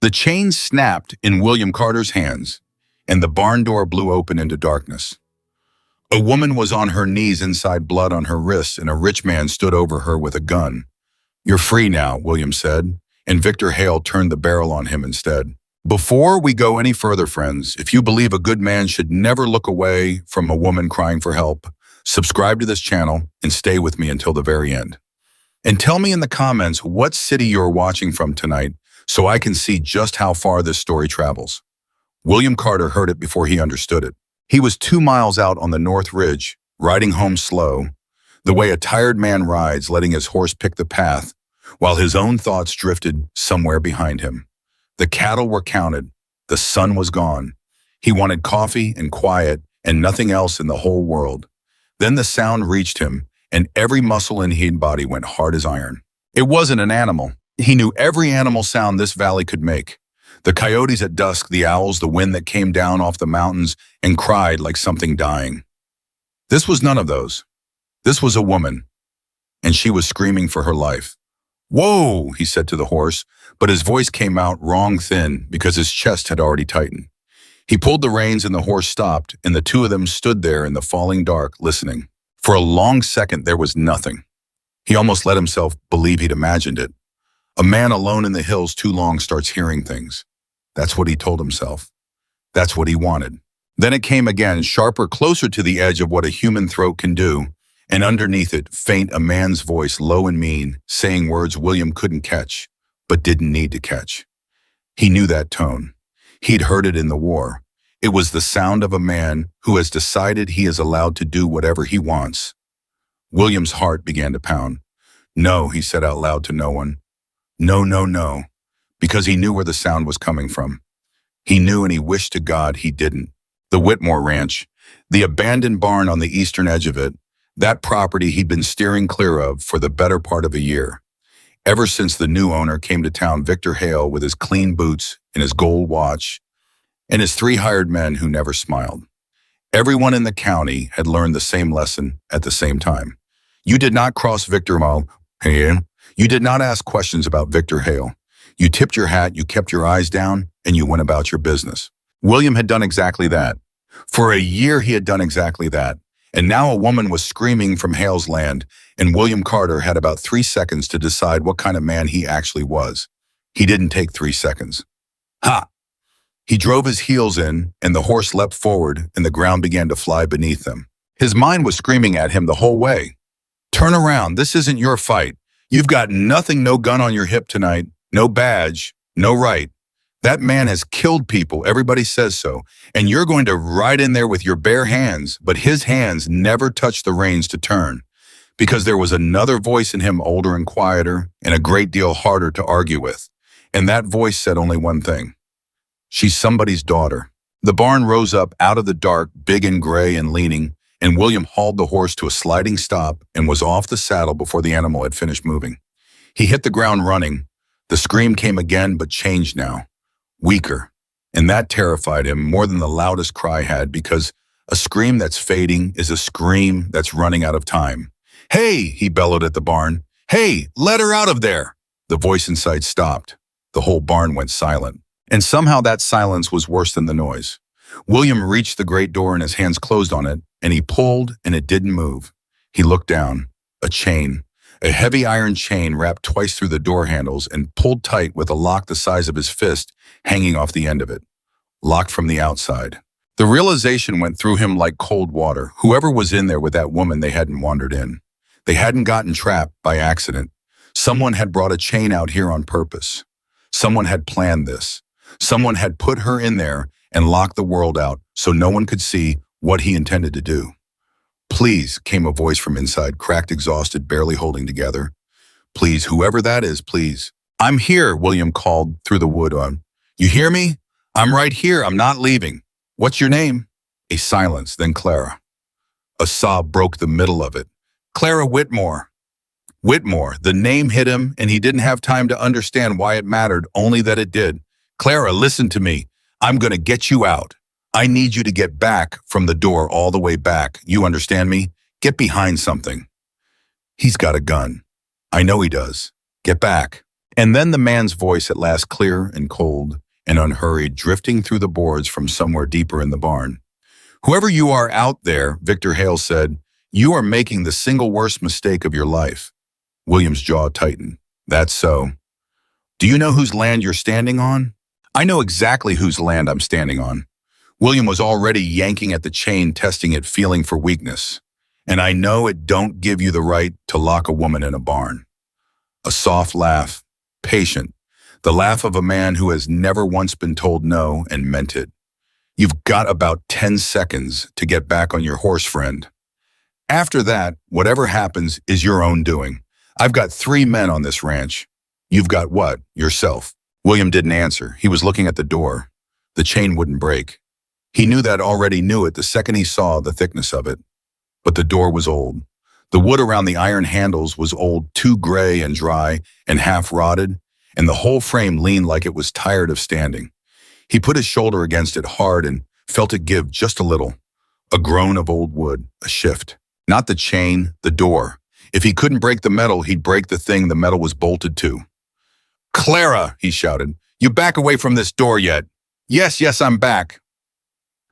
The chain snapped in William Carter's hands, and the barn door blew open into darkness. A woman was on her knees inside, blood on her wrists, and a rich man stood over her with a gun. "You're free now," William said, and Victor Hale turned the barrel on him instead. Before we go any further, friends, if you believe a good man should never look away from a woman crying for help, subscribe to this channel and stay with me until the very end. And tell me in the comments what city you're watching from tonight so I can see just how far this story travels. William Carter heard it before he understood it. He was 2 miles out on the North Ridge, riding home slow, the way a tired man rides, letting his horse pick the path, while his own thoughts drifted somewhere behind him. The cattle were counted. The sun was gone. He wanted coffee and quiet and nothing else in the whole world. Then the sound reached him, and every muscle in his body went hard as iron. It wasn't an animal. He knew every animal sound this valley could make. The coyotes at dusk, the owls, the wind that came down off the mountains and cried like something dying. This was none of those. This was a woman, and she was screaming for her life. "Whoa," he said to the horse, but his voice came out wrong thin because his chest had already tightened. He pulled the reins and the horse stopped, and the two of them stood there in the falling dark, listening. For a long second, there was nothing. He almost let himself believe he'd imagined it. A man alone in the hills too long starts hearing things. That's what he told himself. That's what he wanted. Then it came again, sharper, closer to the edge of what a human throat can do, and underneath it, faint, a man's voice, low and mean, saying words William couldn't catch, but didn't need to catch. He knew that tone. He'd heard it in the war. It was the sound of a man who has decided he is allowed to do whatever he wants. William's heart began to pound. "No," he said out loud to no one. "No, no, no," because he knew where the sound was coming from. He knew, and he wished to God he didn't. The Whitmore Ranch, the abandoned barn on the eastern edge of it, that property he'd been steering clear of for the better part of a year. Ever since the new owner came to town, Victor Hale, with his clean boots and his gold watch, and his 3 hired men who never smiled. Everyone in the county had learned the same lesson at the same time. You did not cross Victor Hale. You did not ask questions about Victor Hale. You tipped your hat, you kept your eyes down, and you went about your business. William had done exactly that. For a year he had done exactly that. And now a woman was screaming from Hale's land, and William Carter had about 3 seconds to decide what kind of man he actually was. He didn't take 3 seconds. Ha! He drove his heels in, and the horse leapt forward, and the ground began to fly beneath them. His mind was screaming at him the whole way. "Turn around, this isn't your fight. You've got nothing, no gun on your hip tonight, no badge, no right. That man has killed people, everybody says so, and you're going to ride in there with your bare hands," but his hands never touched the reins to turn, because there was another voice in him, older and quieter, and a great deal harder to argue with. And that voice said only one thing. "She's somebody's daughter." The barn rose up out of the dark, big and gray and leaning, and William hauled the horse to a sliding stop and was off the saddle before the animal had finished moving. He hit the ground running. The scream came again, but changed now. Weaker, and that terrified him more than the loudest cry had, because a scream that's fading is a scream that's running out of time. "Hey!" he bellowed at the barn. "Hey, let her out of there!" The voice inside stopped. The whole barn went silent, and somehow that silence was worse than the noise. William reached the great door and his hands closed on it, and he pulled, and it didn't move. He looked down. A chain. A heavy iron chain wrapped twice through the door handles and pulled tight with a lock the size of his fist hanging off the end of it. Locked from the outside. The realization went through him like cold water. Whoever was in there with that woman, they hadn't wandered in. They hadn't gotten trapped by accident. Someone had brought a chain out here on purpose. Someone had planned this. Someone had put her in there and locked the world out so no one could see what he intended to do. "Please," came a voice from inside, cracked, exhausted, barely holding together. "Please, whoever that is, please." "I'm here," William called through the wood. "You hear me? I'm right here. I'm not leaving. What's your name?" A silence, then Clara. A sob broke the middle of it. "Clara Whitmore." Whitmore, the name hit him, and he didn't have time to understand why it mattered, only that it did. "Clara, listen to me. I'm going to get you out. I need you to get back from the door all the way back. You understand me? Get behind something." "He's got a gun." "I know he does. Get back." And then the man's voice at last clear and cold and unhurried, drifting through the boards from somewhere deeper in the barn. Whoever you are out there, Victor Hale said, you are making the single worst mistake of your life. William's jaw tightened. That's so. Do you know whose land you're standing on? I know exactly whose land I'm standing on. William was already yanking at the chain, testing it, feeling for weakness. And I know it don't give you the right to lock a woman in a barn. A soft laugh, patient, the laugh of a man who has never once been told no and meant it. You've got about 10 seconds to get back on your horse, friend. After that, whatever happens is your own doing. I've got 3 men on this ranch. You've got what? Yourself. William didn't answer. He was looking at the door. The chain wouldn't break. He knew that already knew it the second he saw the thickness of it. But the door was old. The wood around the iron handles was old, too gray and dry and half rotted, and the whole frame leaned like it was tired of standing. He put his shoulder against it hard and felt it give just a little. A groan of old wood, a shift. Not the chain, the door. If he couldn't break the metal, he'd break the thing the metal was bolted to. Clara, he shouted, you back away from this door yet? Yes, I'm back.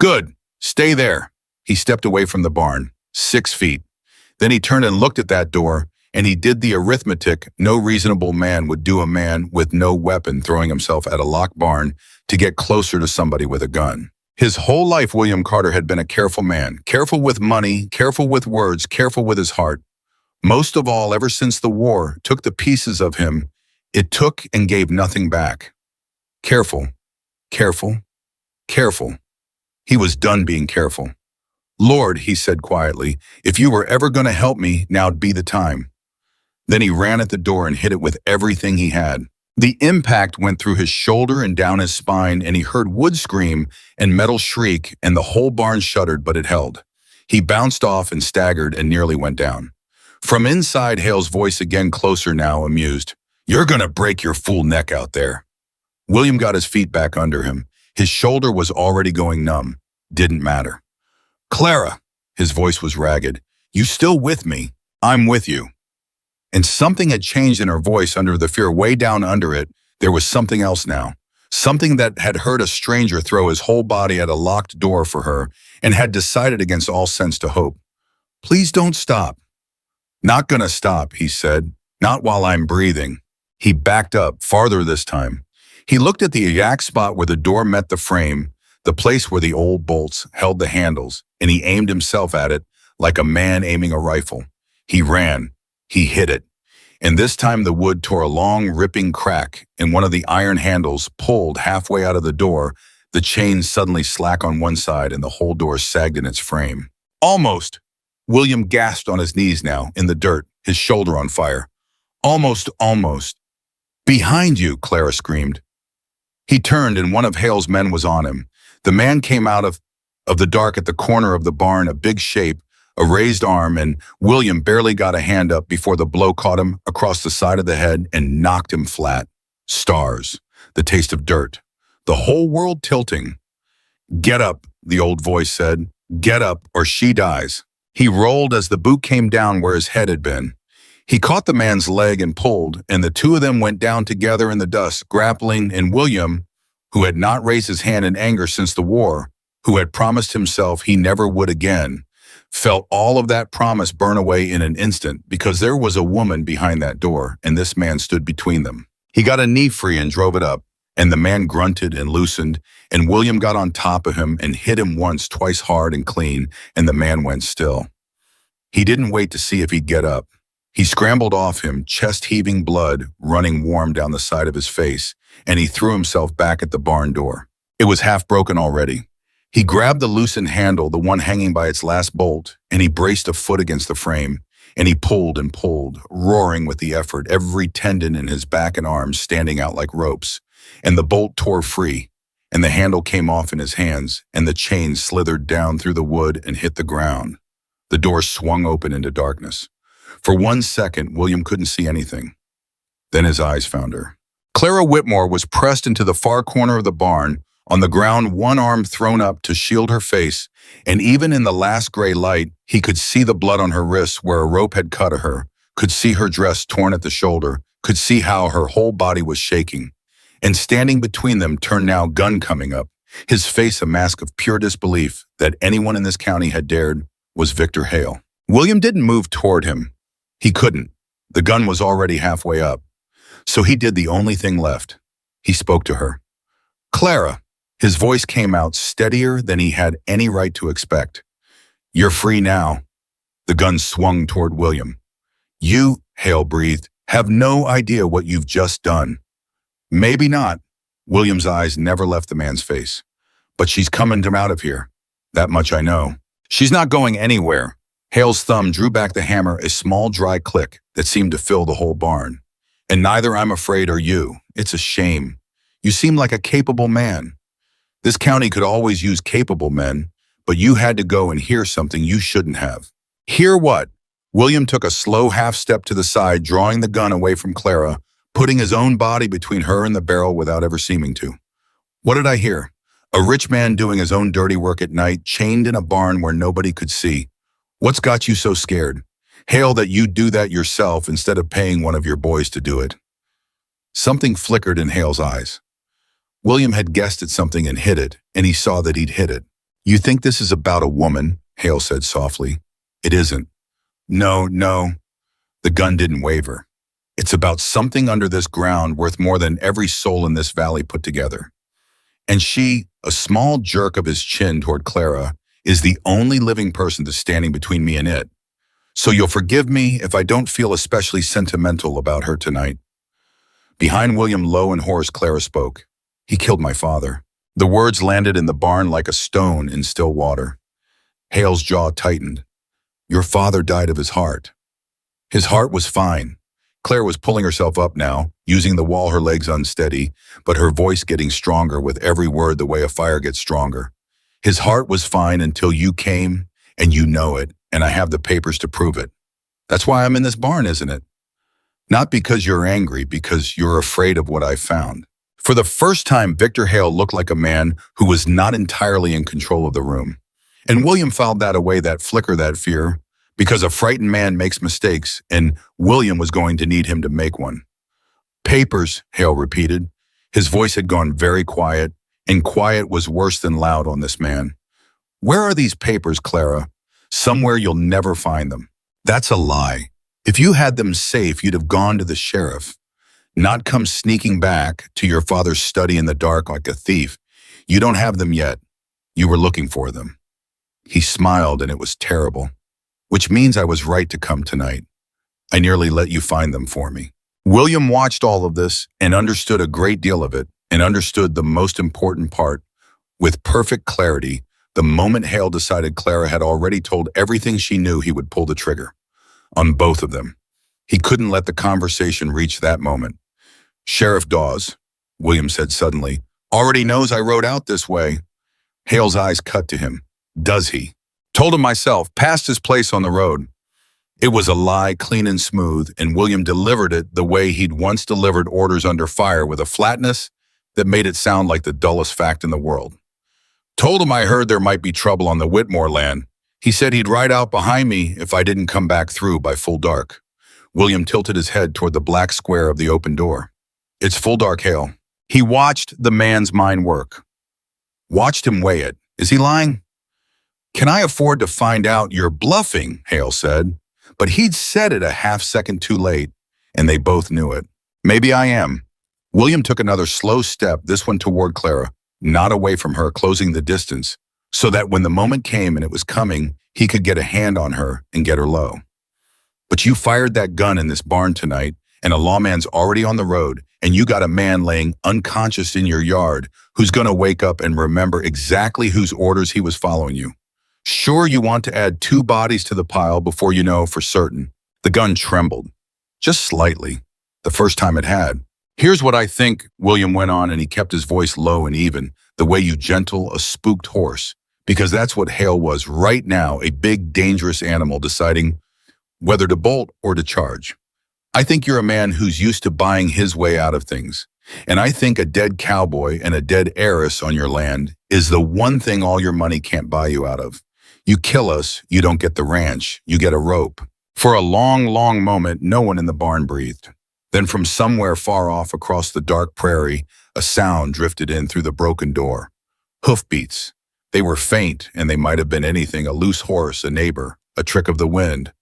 Good, stay there. He stepped away from the barn, 6 feet. Then he turned and looked at that door, and he did the arithmetic no reasonable man would do, a man with no weapon throwing himself at a locked barn to get closer to somebody with a gun. His whole life, William Carter had been a careful man, careful with money, careful with words, careful with his heart. Most of all, ever since the war took the pieces of him, it took and gave nothing back. Careful, careful, careful. He was done being careful. Lord, he said quietly, if you were ever going to help me, now'd be the time. Then he ran at the door and hit it with everything he had. The impact went through his shoulder and down his spine, and he heard wood scream and metal shriek, and the whole barn shuddered, but it held. He bounced off and staggered and nearly went down. From inside, Hale's voice again closer now, amused. You're gonna break your fool neck out there. William got his feet back under him. His shoulder was already going numb. Didn't matter. Clara, his voice was ragged. You still with me? I'm with you. And something had changed in her voice under the fear. Way down under it, there was something else now. Something that had heard a stranger throw his whole body at a locked door for her and had decided against all sense to hope. Please don't stop. Not gonna stop, he said. Not while I'm breathing. He backed up, farther this time. He looked at the exact spot where the door met the frame, the place where the old bolts held the handles, and he aimed himself at it like a man aiming a rifle. He ran. He hit it. And this time the wood tore a long, ripping crack, and one of the iron handles pulled halfway out of the door, the chain suddenly slack on one side, and the whole door sagged in its frame. Almost! William gasped on his knees now, in the dirt, his shoulder on fire. Almost. Behind you, Clara screamed. He turned, and one of Hale's men was on him. The man came out of the dark at the corner of the barn, a big shape, a raised arm, and William barely got a hand up before the blow caught him across the side of the head and knocked him flat. Stars, the taste of dirt, the whole world tilting. Get up, the old voice said. Get up, or she dies. He rolled as the boot came down where his head had been. He caught the man's leg and pulled, and the two of them went down together in the dust, grappling, and William, who had not raised his hand in anger since the war, who had promised himself he never would again, felt all of that promise burn away in an instant because there was a woman behind that door, and this man stood between them. He got a knee free and drove it up, and the man grunted and loosened, and William got on top of him and hit him once, twice hard and clean, and the man went still. He didn't wait to see if he'd get up. He scrambled off him, chest-heaving blood running warm down the side of his face, and he threw himself back at the barn door. It was half broken already. He grabbed the loosened handle, the one hanging by its last bolt, and he braced a foot against the frame, and he pulled and pulled, roaring with the effort, every tendon in his back and arms standing out like ropes, and the bolt tore free, and the handle came off in his hands, and the chain slithered down through the wood and hit the ground. The door swung open into darkness. For 1 second, William couldn't see anything. Then his eyes found her. Clara Whitmore was pressed into the far corner of the barn, on the ground, one arm thrown up to shield her face, and even in the last gray light, he could see the blood on her wrists where a rope had cut her, could see her dress torn at the shoulder, could see how her whole body was shaking. And standing between them turned now gun coming up, his face a mask of pure disbelief that anyone in this county had dared, was Victor Hale. William didn't move toward him. He couldn't. The gun was already halfway up. So he did the only thing left. He spoke to her. Clara. His voice came out steadier than he had any right to expect. You're free now. The gun swung toward William. You, Hale breathed, have no idea what you've just done. Maybe not. William's eyes never left the man's face. But she's coming him out of here. That much I know. She's not going anywhere. Hale's thumb drew back the hammer, a small dry click that seemed to fill the whole barn. And neither I'm afraid are you. It's a shame. You seem like a capable man. This county could always use capable men, but you had to go and hear something you shouldn't have. Hear what? William took a slow half step to the side, drawing the gun away from Clara, putting his own body between her and the barrel without ever seeming to. What did I hear? A rich man doing his own dirty work at night, chained in a barn where nobody could see. What's got you so scared? Hale, that you do that yourself instead of paying one of your boys to do it. Something flickered in Hale's eyes. William had guessed at something and hit it, and he saw that he'd hit it. You think this is about a woman? Hale said softly. It isn't. No. The gun didn't waver. It's about something under this ground worth more than every soul in this valley put together. And she, a small jerk of his chin toward Clara, is the only living person that's standing between me and it. So you'll forgive me if I don't feel especially sentimental about her tonight. Behind William, low and hoarse, Clara spoke. He killed my father. The words landed in the barn like a stone in still water. Hale's jaw tightened. Your father died of his heart. His heart was fine. Claire was pulling herself up now, using the wall, her legs unsteady, but her voice getting stronger with every word the way a fire gets stronger. His heart was fine until you came, and you know it, and I have the papers to prove it. That's why I'm in this barn, isn't it? Not because you're angry, because you're afraid of what I found. For the first time, Victor Hale looked like a man who was not entirely in control of the room. And William filed that away, that flicker, that fear, because a frightened man makes mistakes, and William was going to need him to make one. Papers, Hale repeated. His voice had gone very quiet, and quiet was worse than loud on this man. Where are these papers, Clara? Somewhere you'll never find them. That's a lie. If you had them safe, you'd have gone to the sheriff. Not come sneaking back to your father's study in the dark like a thief. You don't have them yet. You were looking for them. He smiled, and it was terrible. Which means I was right to come tonight. I nearly let you find them for me. William watched all of this and understood a great deal of it, and understood the most important part with perfect clarity. The moment Hale decided Clara had already told everything she knew, he would pull the trigger. On both of them. He couldn't let the conversation reach that moment. Sheriff Dawes, William said suddenly, already knows I rode out this way. Hale's eyes cut to him. Does he? Told him myself, past his place on the road. It was a lie, clean and smooth, and William delivered it the way he'd once delivered orders under fire, with a flatness that made it sound like the dullest fact in the world. Told him I heard there might be trouble on the Whitmore land. He said he'd ride out behind me if I didn't come back through by full dark. William tilted his head toward the black square of the open door. It's full dark, Hale. He watched the man's mind work. Watched him weigh it. Is he lying? Can I afford to find out you're bluffing, Hale said. But he'd said it a half second too late, and they both knew it. Maybe I am. William took another slow step, this one toward Clara, not away from her, closing the distance, so that when the moment came, and it was coming, he could get a hand on her and get her low. But you fired that gun in this barn tonight, and a lawman's already on the road, and you got a man laying unconscious in your yard who's going to wake up and remember exactly whose orders he was following you. Sure, you want to add 2 bodies to the pile before you know for certain. The gun trembled. Just slightly. The first time it had. Here's what I think, William went on, and he kept his voice low and even, the way you gentle a spooked horse, because that's what Hale was right now, a big, dangerous animal deciding whether to bolt or to charge. I think you're a man who's used to buying his way out of things. And I think a dead cowboy and a dead heiress on your land is the one thing all your money can't buy you out of. You kill us, you don't get the ranch, you get a rope. For a long, long moment, no one in the barn breathed. Then from somewhere far off across the dark prairie, a sound drifted in through the broken door. Hoofbeats. They were faint, and they might have been anything: a loose horse, a neighbor, a trick of the wind.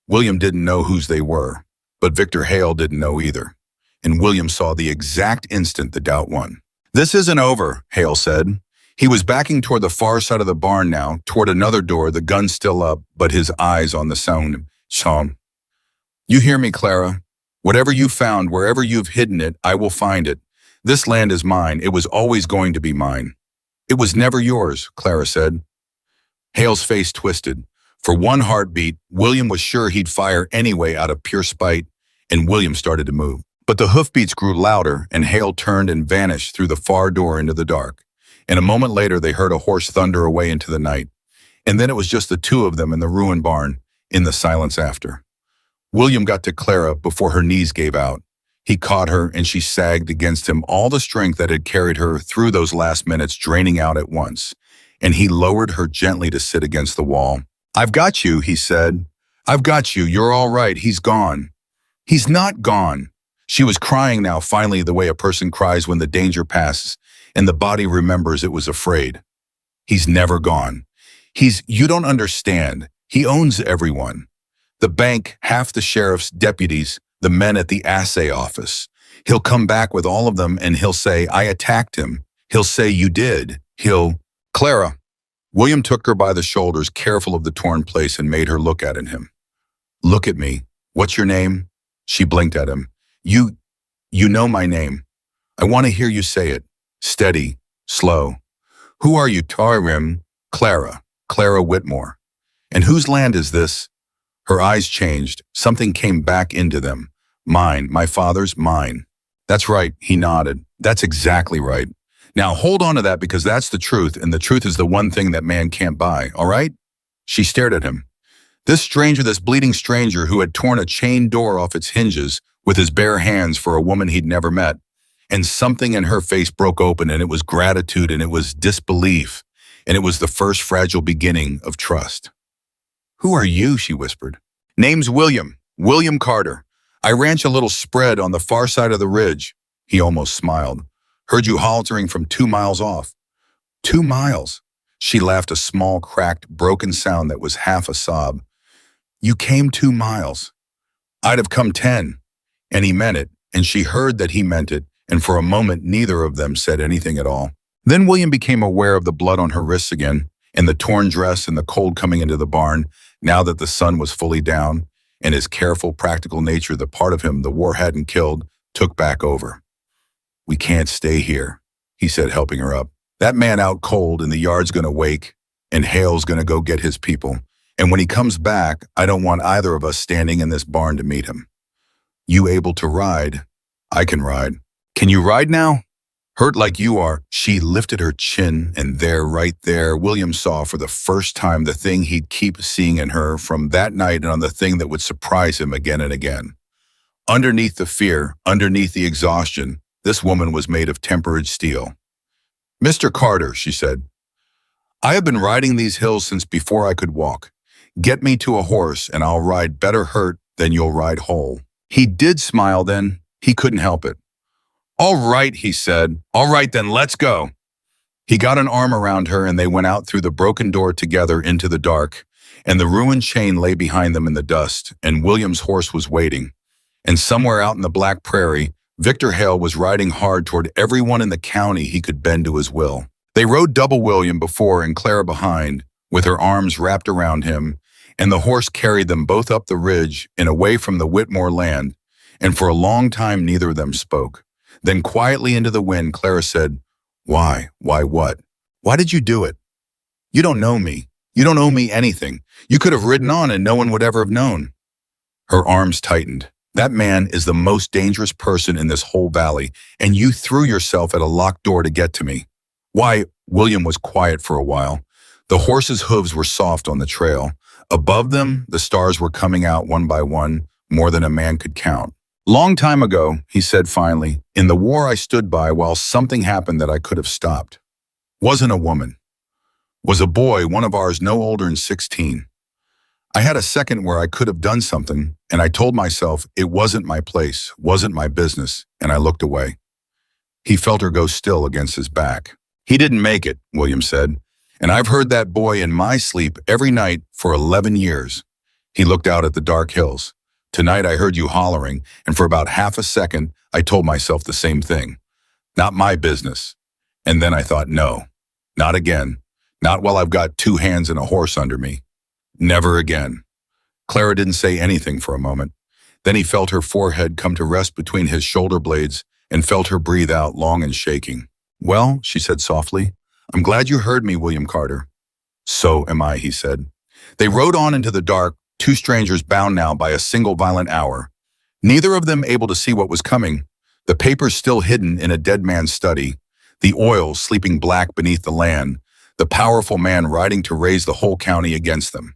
William didn't know whose they were, but Victor Hale didn't know either. And William saw the exact instant the doubt won. "This isn't over," Hale said. He was backing toward the far side of the barn now, toward another door, the gun still up, but his eyes on the sound. "Sean, you hear me, Clara? Whatever you found, wherever you've hidden it, I will find it. This land is mine. It was always going to be mine." "It was never yours," Clara said. Hale's face twisted. For one heartbeat, William was sure he'd fire anyway out of pure spite, and William started to move. But the hoofbeats grew louder, and Hale turned and vanished through the far door into the dark. And a moment later, they heard a horse thunder away into the night. And then it was just the two of them in the ruined barn, in the silence after. William got to Clara before her knees gave out. He caught her, and she sagged against him, all the strength that had carried her through those last minutes draining out at once. And he lowered her gently to sit against the wall. "I've got you," he said. "I've got you. You're all right. He's gone." "He's not gone." She was crying now, finally, the way a person cries when the danger passes, and the body remembers it was afraid. "He's never gone. You don't understand. He owns everyone. The bank, half the sheriff's deputies, the men at the assay office. He'll come back with all of them and he'll say, 'I attacked him.' He'll say, 'You did.' Clara." William took her by the shoulders, careful of the torn place, and made her look at him. "Look at me. What's your name?" She blinked at him. You know my name. I want to hear you say it. Steady, slow. Who are you, Tarim?" "Clara. Clara Whitmore." "And whose land is this?" Her eyes changed. Something came back into them. "Mine. My father's. Mine." "That's right," he nodded. "That's exactly right. Now hold on to that, because that's the truth, and the truth is the one thing that man can't buy, all right?" She stared at him. This stranger, this bleeding stranger who had torn a chained door off its hinges with his bare hands for a woman he'd never met. And something in her face broke open, and it was gratitude, and it was disbelief, and it was the first fragile beginning of trust. "Who are you?" she whispered. "Name's William. William Carter. I ranch a little spread on the far side of the ridge." He almost smiled. "Heard you haltering from 2 miles off." 2 miles? She laughed, a small, cracked, broken sound that was half a sob. "You came 2 miles. I'd have come 10. And he meant it, and she heard that he meant it, and for a moment neither of them said anything at all. Then William became aware of the blood on her wrists again, and the torn dress and the cold coming into the barn, now that the sun was fully down, and his careful, practical nature, the part of him the war hadn't killed, took back over. "We can't stay here," he said, helping her up. "That man out cold in the yard's gonna wake, and Hale's gonna go get his people. And when he comes back, I don't want either of us standing in this barn to meet him. You able to ride? I can ride. Can you ride now? Hurt like you are." She lifted her chin, and there, right there, William saw for the first time the thing he'd keep seeing in her from that night, and on the thing that would surprise him again and again. Underneath the fear, underneath the exhaustion, this woman was made of tempered steel. "Mr. Carter," she said, "I have been riding these hills since before I could walk. Get me to a horse, and I'll ride better hurt than you'll ride whole." He did smile then. He couldn't help it. "All right," he said. "All right then, let's go." He got an arm around her, and they went out through the broken door together into the dark, and the ruined chain lay behind them in the dust, and William's horse was waiting. And somewhere out in the black prairie, Victor Hale was riding hard toward everyone in the county he could bend to his will. They rode double William before and Clara behind, with her arms wrapped around him, and the horse carried them both up the ridge and away from the Whitmore land, and for a long time neither of them spoke. Then quietly into the wind, Clara said, "Why? Why what? Why did you do it? You don't know me. You don't owe me anything. You could have ridden on and no one would ever have known." Her arms tightened. "That man is the most dangerous person in this whole valley, and you threw yourself at a locked door to get to me." "Why?" William was quiet for a while. The horse's hooves were soft on the trail. Above them, the stars were coming out one by one, more than a man could count. "Long time ago," he said finally, "in the war I stood by while something happened that I could have stopped. Wasn't a woman. Was a boy, one of ours no older than 16. I had a second where I could have done something, and I told myself it wasn't my place, wasn't my business, and I looked away. He felt her go still against his back. He didn't make it, William said, and I've heard that boy in my sleep every night for 11 years. He looked out at the dark hills. Tonight I heard you hollering, and for about half a second I told myself the same thing. Not my business. And then I thought, no, not again. Not while I've got two hands and a horse under me. Never again. Clara didn't say anything for a moment. Then he felt her forehead come to rest between his shoulder blades and felt her breathe out long and shaking. Well, she said softly, I'm glad you heard me, William Carter. So am I, he said. They rode on into the dark, two strangers bound now by a single violent hour. Neither of them able to see what was coming, the papers still hidden in a dead man's study, the oil sleeping black beneath the land, the powerful man riding to raise the whole county against them.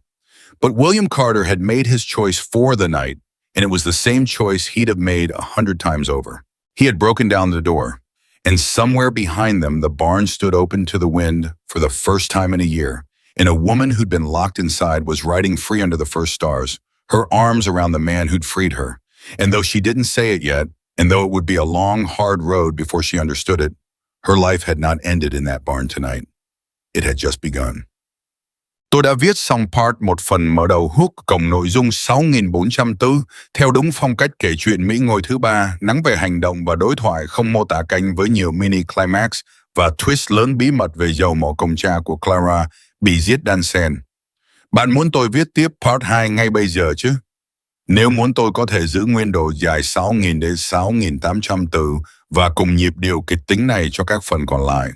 But William Carter had made his choice for the night, and it was the same choice he'd have made 100 times over. He had broken down the door, and somewhere behind them the barn stood open to the wind for the first time in a year, and a woman who'd been locked inside was riding free under the first stars, her arms around the man who'd freed her. And though she didn't say it yet, and though it would be a long, hard road before she understood it, her life had not ended in that barn tonight. It had just begun. Tôi đã viết xong part 1 phần mở đầu hook cộng nội dung 6.400 từ, theo đúng phong cách kể chuyện Mỹ Ngồi thứ ba, nắng về hành động và đối thoại không mô tả canh với nhiều mini climax và twist lớn bí mật về dầu mỏ công cha của Clara bị giết đan xen. Bạn muốn tôi viết tiếp part 2 ngay bây giờ chứ? Nếu muốn tôi có thể giữ nguyên độ dài 6.000 đến 6.800 từ và cùng nhịp điệu kịch tính này cho các phần còn lại.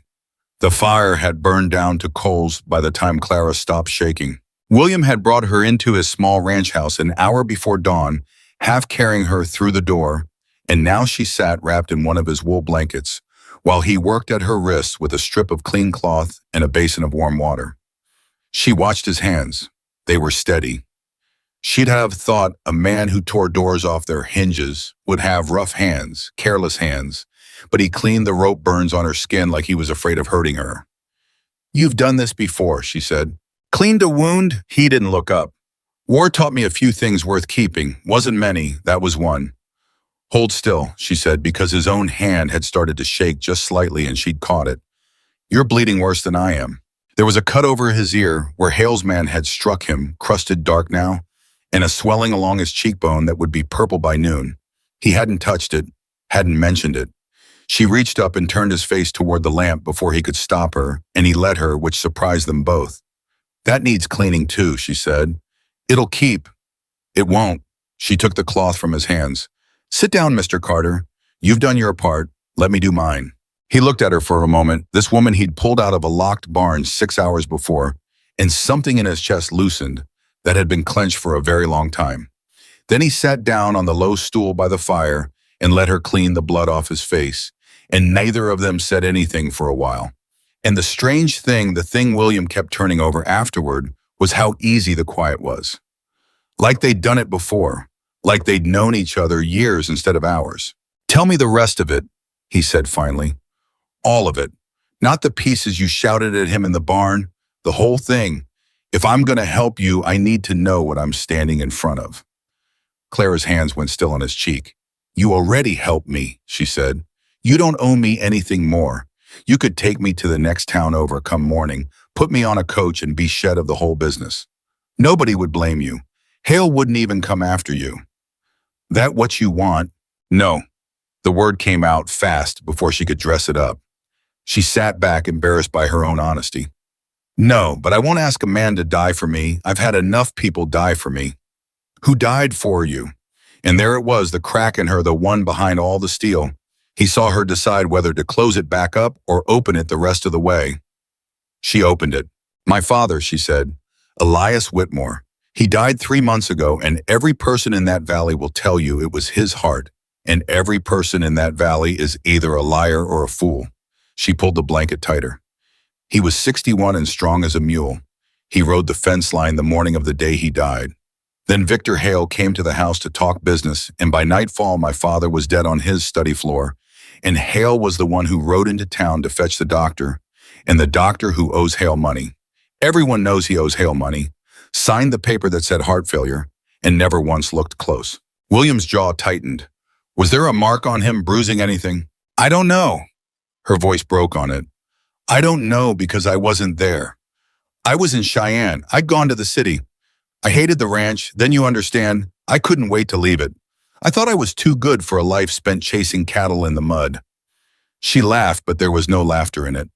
The fire had burned down to coals by the time Clara stopped shaking. William had brought her into his small ranch house an hour before dawn, half carrying her through the door, and now she sat wrapped in one of his wool blankets, while he worked at her wrists with a strip of clean cloth and a basin of warm water. She watched his hands. They were steady. She'd have thought a man who tore doors off their hinges would have rough hands, careless hands, but he cleaned the rope burns on her skin like he was afraid of hurting her. You've done this before, she said. Cleaned a wound? He didn't look up. War taught me a few things worth keeping. Wasn't many, that was one. Hold still, she said, because his own hand had started to shake just slightly and she'd caught it. You're bleeding worse than I am. There was a cut over his ear where Hale's man had struck him, crusted dark now, and a swelling along his cheekbone that would be purple by noon. He hadn't touched it, hadn't mentioned it. She reached up and turned his face toward the lamp before he could stop her, and he let her, which surprised them both. That needs cleaning too, she said. It'll keep. It won't. She took the cloth from his hands. Sit down, Mr. Carter. You've done your part. Let me do mine. He looked at her for a moment, this woman he'd pulled out of a locked barn 6 hours before, and something in his chest loosened that had been clenched for a very long time. Then he sat down on the low stool by the fire and let her clean the blood off his face, and neither of them said anything for a while. And the strange thing, the thing William kept turning over afterward, was how easy the quiet was. Like they'd done it before, like they'd known each other years instead of hours. Tell me the rest of it, he said finally. All of it. Not the pieces you shouted at him in the barn, the whole thing. If I'm going to help you, I need to know what I'm standing in front of. Clara's hands went still on his cheek. You already helped me, she said. You don't owe me anything more. You could take me to the next town over come morning, put me on a coach and be shed of the whole business. Nobody would blame you. Hale wouldn't even come after you. That what you want? No. The word came out fast before she could dress it up. She sat back, embarrassed by her own honesty. No, but I won't ask a man to die for me. I've had enough people die for me. Who died for you? And there it was, the crack in her, the one behind all the steel. He saw her decide whether to close it back up or open it the rest of the way. She opened it. My father, she said, Elias Whitmore. He died 3 months ago, and every person in that valley will tell you it was his heart, and every person in that valley is either a liar or a fool. She pulled the blanket tighter. He was 61 and strong as a mule. He rode the fence line the morning of the day he died. Then Victor Hale came to the house to talk business, and by nightfall my father was dead on his study floor, and Hale was the one who rode into town to fetch the doctor, and the doctor who owes Hale money. Everyone knows he owes Hale money. signed the paper that said heart failure, and never once looked close. William's jaw tightened. Was there a mark on him, bruising anything? I don't know. Her voice broke on it. I don't know because I wasn't there. I was in Cheyenne. I'd gone to the city. I hated the ranch, then you understand, I couldn't wait to leave it. I thought I was too good for a life spent chasing cattle in the mud. She laughed, but there was no laughter in it.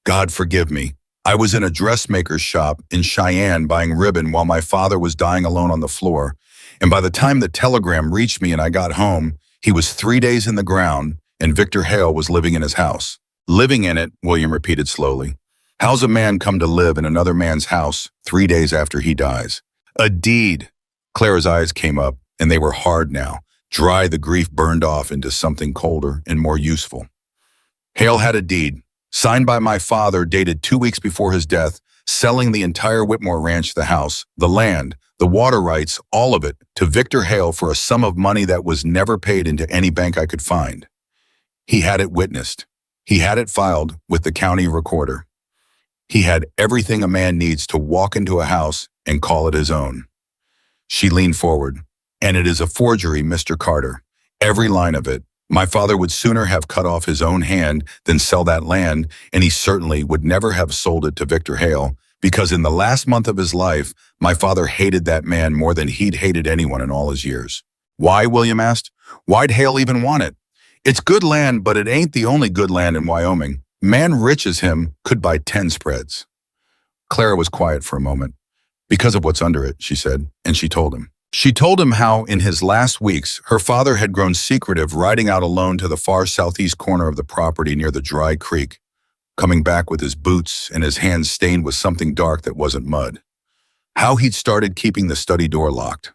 God forgive me. I was in a dressmaker's shop in Cheyenne buying ribbon while my father was dying alone on the floor, and by the time the telegram reached me and I got home, he was 3 days in the ground, and Victor Hale was living in his house. Living in it, William repeated slowly. How's a man come to live in another man's house 3 days after he dies? A deed. Clara's eyes came up, and they were hard now. Dry, the grief burned off into something colder and more useful. Hale had a deed, signed by my father, dated 2 weeks before his death, selling the entire Whitmore Ranch, the house, the land, the water rights, all of it, to Victor Hale for a sum of money that was never paid into any bank I could find. He had it witnessed. He had it filed with the county recorder. He had everything a man needs to walk into a house and call it his own. She leaned forward. And it is a forgery, Mr. Carter. Every line of it. My father would sooner have cut off his own hand than sell that land, and he certainly would never have sold it to Victor Hale, because in the last month of his life, my father hated that man more than he'd hated anyone in all his years. Why, William asked. Why'd Hale even want it? It's good land, but it ain't the only good land in Wyoming. Man rich as him could buy 10 spreads. Clara was quiet for a moment. Because of what's under it, she said, and she told him. She told him how, in his last weeks, her father had grown secretive, riding out alone to the far southeast corner of the property near the dry creek, coming back with his boots and his hands stained with something dark that wasn't mud. How he'd started keeping the study door locked.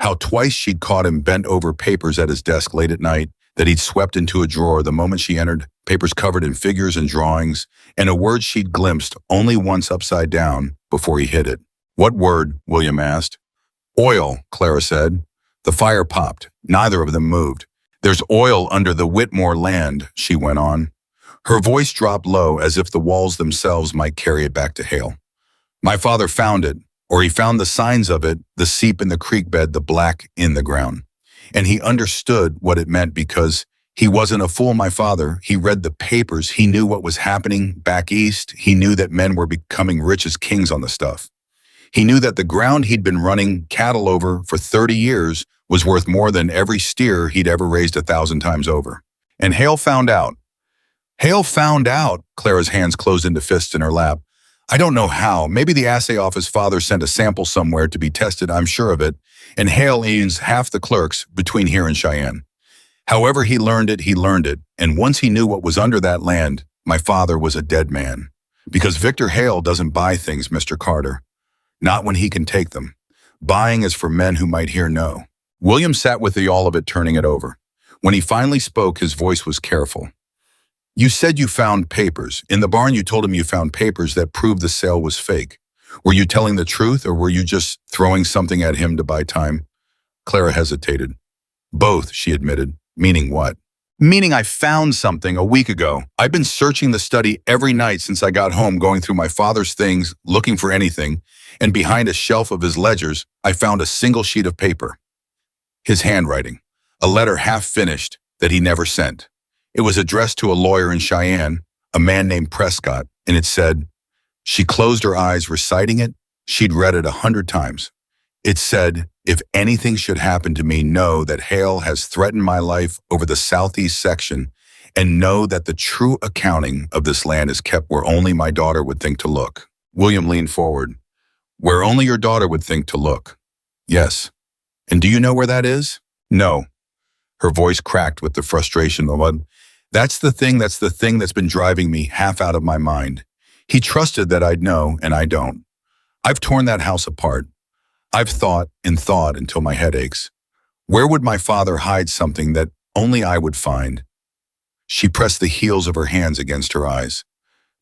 How twice she'd caught him bent over papers at his desk late at night that he'd swept into a drawer the moment she entered, papers covered in figures and drawings, and a word she'd glimpsed only once upside down before he hid it. What word? William asked. Oil, Clara said. The fire popped. Neither of them moved. There's oil under the Whitmore land, she went on. Her voice dropped low as if the walls themselves might carry it back to Hale. My father found it, or he found the signs of it, the seep in the creek bed, the black in the ground. And he understood what it meant because he wasn't a fool, my father. He read the papers. He knew what was happening back east. He knew that men were becoming rich as kings on the stuff. He knew that the ground he'd been running cattle over for 30 years was worth more than every steer he'd ever raised 1,000 times over. And Hale found out. Hale found out, Clara's hands closed into fists in her lap. I don't know how. Maybe the assay office father sent a sample somewhere to be tested, I'm sure of it, and Hale owns half the clerks between here and Cheyenne. However he learned it, and once he knew what was under that land, my father was a dead man. Because Victor Hale doesn't buy things, Mr. Carter. Not when he can take them. Buying is for men who might hear no. William sat with the all of it, turning it over. When he finally spoke, his voice was careful. You said you found papers. In the barn, you told him you found papers that proved the sale was fake. Were you telling the truth, or were you just throwing something at him to buy time? Clara hesitated. Both, she admitted. Meaning what? Meaning I found something a week ago. I've been searching the study every night since I got home, going through my father's things, looking for anything, and behind a shelf of his ledgers, I found a single sheet of paper. His handwriting. A letter half finished that he never sent. It was addressed to a lawyer in Cheyenne, a man named Prescott, and it said, she closed her eyes reciting it. She'd read it 100 times. It said, if anything should happen to me, know that Hale has threatened my life over the southeast section, and know that the true accounting of this land is kept where only my daughter would think to look. William leaned forward. Where only your daughter would think to look. Yes. And do you know where that is? No. Her voice cracked with the frustration of it. That's the thing that's been driving me half out of my mind. He trusted that I'd know, and I don't. I've torn that house apart. I've thought and thought until my head aches. Where would my father hide something that only I would find? She pressed the heels of her hands against her eyes.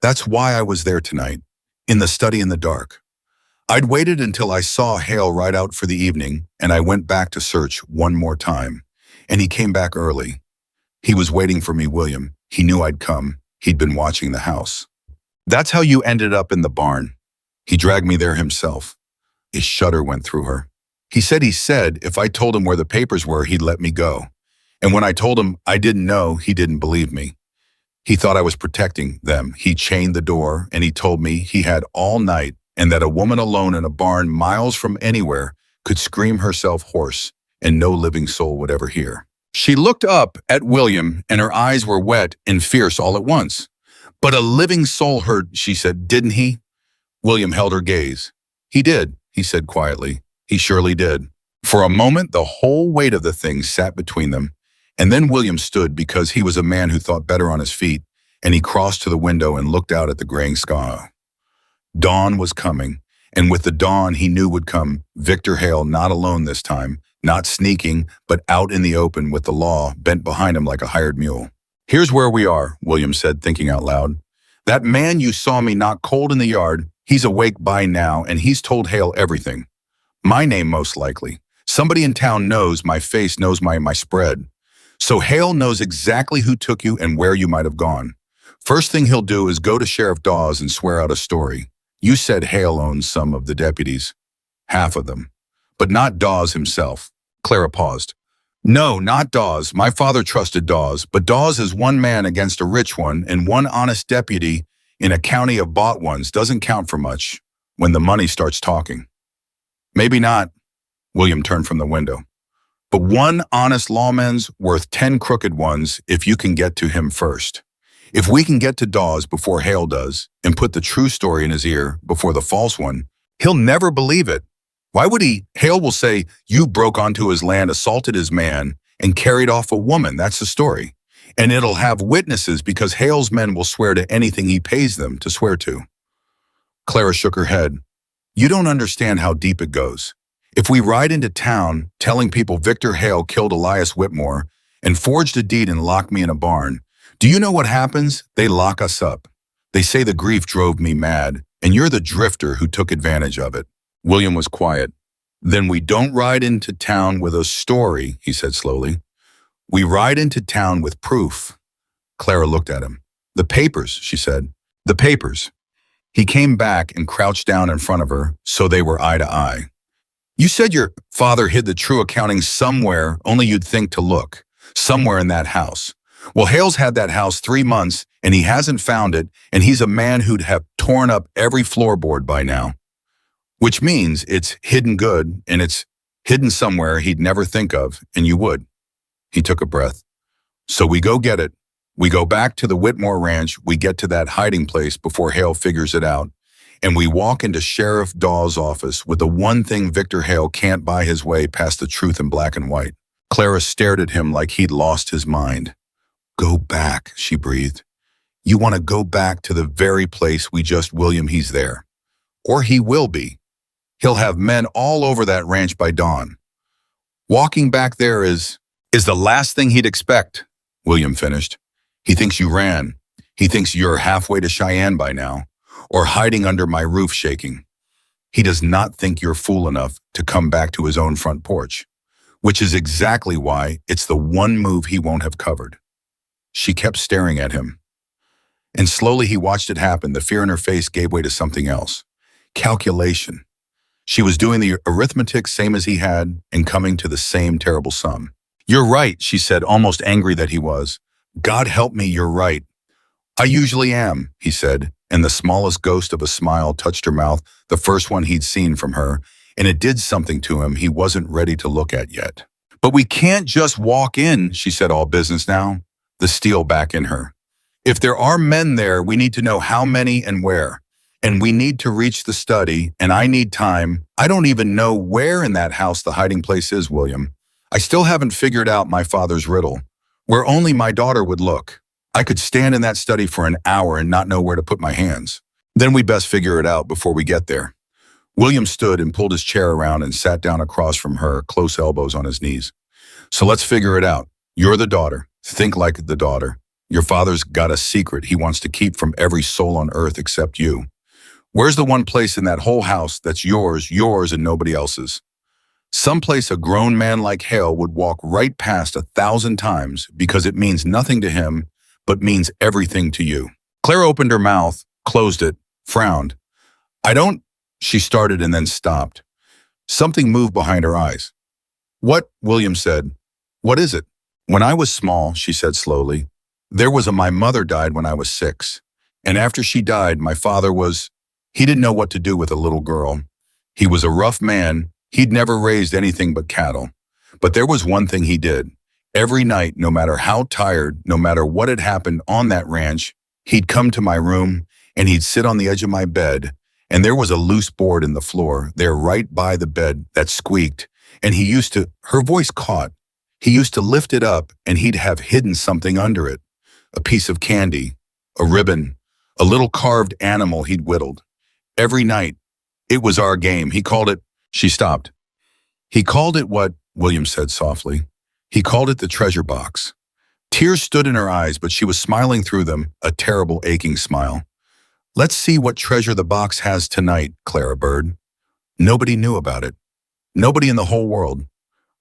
That's why I was there tonight, in the study in the dark. I'd waited until I saw Hale ride out for the evening, and I went back to search one more time. And he came back early. He was waiting for me, William. He knew I'd come. He'd been watching the house. That's how you ended up in the barn. He dragged me there himself. A shudder went through her. He said if I told him where the papers were, he'd let me go. And when I told him I didn't know, he didn't believe me. He thought I was protecting them. He chained the door, and he told me he had all night and that a woman alone in a barn miles from anywhere could scream herself hoarse, and no living soul would ever hear. She looked up at William, and her eyes were wet and fierce all at once. But a living soul heard, she said, didn't he? William held her gaze. He did, he said quietly. He surely did. For a moment, the whole weight of the thing sat between them, and then William stood because he was a man who thought better on his feet, and he crossed to the window and looked out at the graying sky. Dawn was coming, and with the dawn he knew would come Victor Hale, not alone this time, not sneaking, but out in the open with the law bent behind him like a hired mule. Here's where we are, William said, thinking out loud. That man you saw me knock cold in the yard, he's awake by now, and he's told Hale everything. My name, most likely. Somebody in town knows my face, knows my spread. So Hale knows exactly who took you and where you might have gone. First thing he'll do is go to Sheriff Dawes and swear out a story. You said Hale owns some of the deputies. Half of them. But not Dawes himself. Clara paused. No, not Dawes. My father trusted Dawes, but Dawes is one man against a rich one, and one honest deputy in a county of bought ones doesn't count for much when the money starts talking. Maybe not. William turned from the window. But one honest lawman's worth 10 crooked ones if you can get to him first. If we can get to Dawes before Hale does, and put the true story in his ear before the false one, he'll never believe it. Why would he? Hale will say, you broke onto his land, assaulted his man, and carried off a woman. That's the story. And it'll have witnesses because Hale's men will swear to anything he pays them to swear to. Clara shook her head. You don't understand how deep it goes. If we ride into town telling people Victor Hale killed Elias Whitmore and forged a deed and locked me in a barn, do you know what happens? They lock us up. They say the grief drove me mad, and you're the drifter who took advantage of it. William was quiet. Then we don't ride into town with a story, he said slowly. We ride into town with proof. Clara looked at him. The papers, she said. The papers. He came back and crouched down in front of her, so they were eye to eye. You said your father hid the true accounting somewhere, only you'd think to look. Somewhere in that house. Well, Hale's had that house 3 months, and he hasn't found it, and he's a man who'd have torn up every floorboard by now. Which means it's hidden good, and it's hidden somewhere he'd never think of, and you would. He took a breath. So we go get it. We go back to the Whitmore Ranch, we get to that hiding place before Hale figures it out, and we walk into Sheriff Dawes' office with the one thing Victor Hale can't buy his way past the truth in black and white. Clara stared at him like he'd lost his mind. Go back, she breathed. You want to go back to the very place we just William, he's there. Or he will be. He'll have men all over that ranch by dawn. Walking back there is the last thing he'd expect, William finished. He thinks you ran. He thinks you're halfway to Cheyenne by now, or hiding under my roof shaking. He does not think you're fool enough to come back to his own front porch, which is exactly why it's the one move he won't have covered. She kept staring at him. And slowly he watched it happen. The fear in her face gave way to something else. Calculation. She was doing the arithmetic same as he had and coming to the same terrible sum. You're right, she said, almost angry that he was. God help me, you're right. I usually am, he said, and the smallest ghost of a smile touched her mouth, the first one he'd seen from her, and it did something to him he wasn't ready to look at yet. But we can't just walk in, she said, all business now, the steel back in her. If there are men there, we need to know how many and where. And we need to reach the study, and I need time. I don't even know where in that house the hiding place is, William. I still haven't figured out my father's riddle, where only my daughter would look. I could stand in that study for an hour and not know where to put my hands. Then we best figure it out before we get there. William stood and pulled his chair around and sat down across from her, close elbows on his knees. So let's figure it out. You're the daughter. Think like the daughter. Your father's got a secret he wants to keep from every soul on earth except you. Where's the one place in that whole house that's yours and nobody else's? Someplace a grown man like Hale would walk right past 1,000 times because it means nothing to him, but means everything to you. Claire opened her mouth, closed it, frowned. I don't, she started and then stopped. Something moved behind her eyes. What? William said. What is it? When I was small, she said slowly, my mother died when I was 6. And after she died, my father he didn't know what to do with a little girl. He was a rough man. He'd never raised anything but cattle. But there was one thing he did. Every night, no matter how tired, no matter what had happened on that ranch, he'd come to my room and he'd sit on the edge of my bed, and there was a loose board in the floor there right by the bed that squeaked, and her voice caught. He used to lift it up and he'd have hidden something under it. A piece of candy, a ribbon, a little carved animal he'd whittled. Every night, it was our game. He called it. She stopped. He called it what? William said softly. He called it the treasure box. Tears stood in her eyes, but she was smiling through them, a terrible aching smile. Let's see what treasure the box has tonight, Clara Bird. Nobody knew about it. Nobody in the whole world.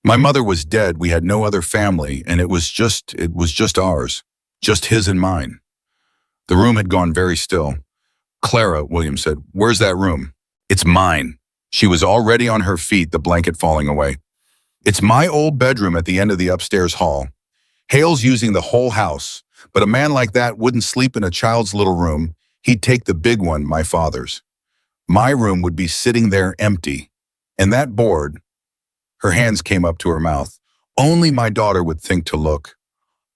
My mother was dead, we had no other family, and it was just ours. Just his and mine. The room had gone very still. Clara, William said, where's that room? It's mine. She was already on her feet, the blanket falling away. It's my old bedroom at the end of the upstairs hall. Hale's using the whole house, but a man like that wouldn't sleep in a child's little room. He'd take the big one, my father's. My room would be sitting there empty. And that board, her hands came up to her mouth. Only my daughter would think to look.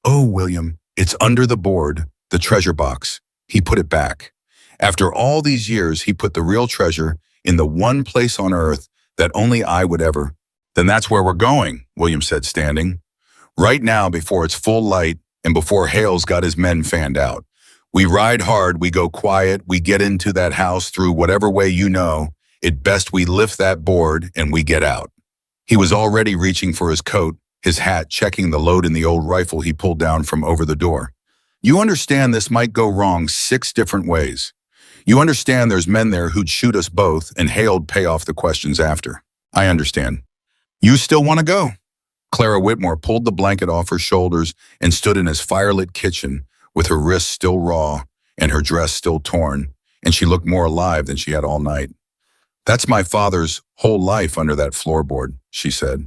Oh, William, it's under the board, the treasure box. He put it back. After all these years, he put the real treasure in the one place on earth that only I would ever. Then that's where we're going, William said, standing. Right now, before it's full light and before Hale's got his men fanned out. We ride hard, we go quiet, we get into that house through whatever way you know. It best we lift that board and we get out. He was already reaching for his coat, his hat, checking the load in the old rifle he pulled down from over the door. You understand this might go wrong 6 different ways. You understand there's men there who'd shoot us both and Hale'd pay off the questions after. I understand. You still want to go? Clara Whitmore pulled the blanket off her shoulders and stood in his firelit kitchen with her wrists still raw and her dress still torn, and she looked more alive than she had all night. That's my father's whole life under that floorboard, she said.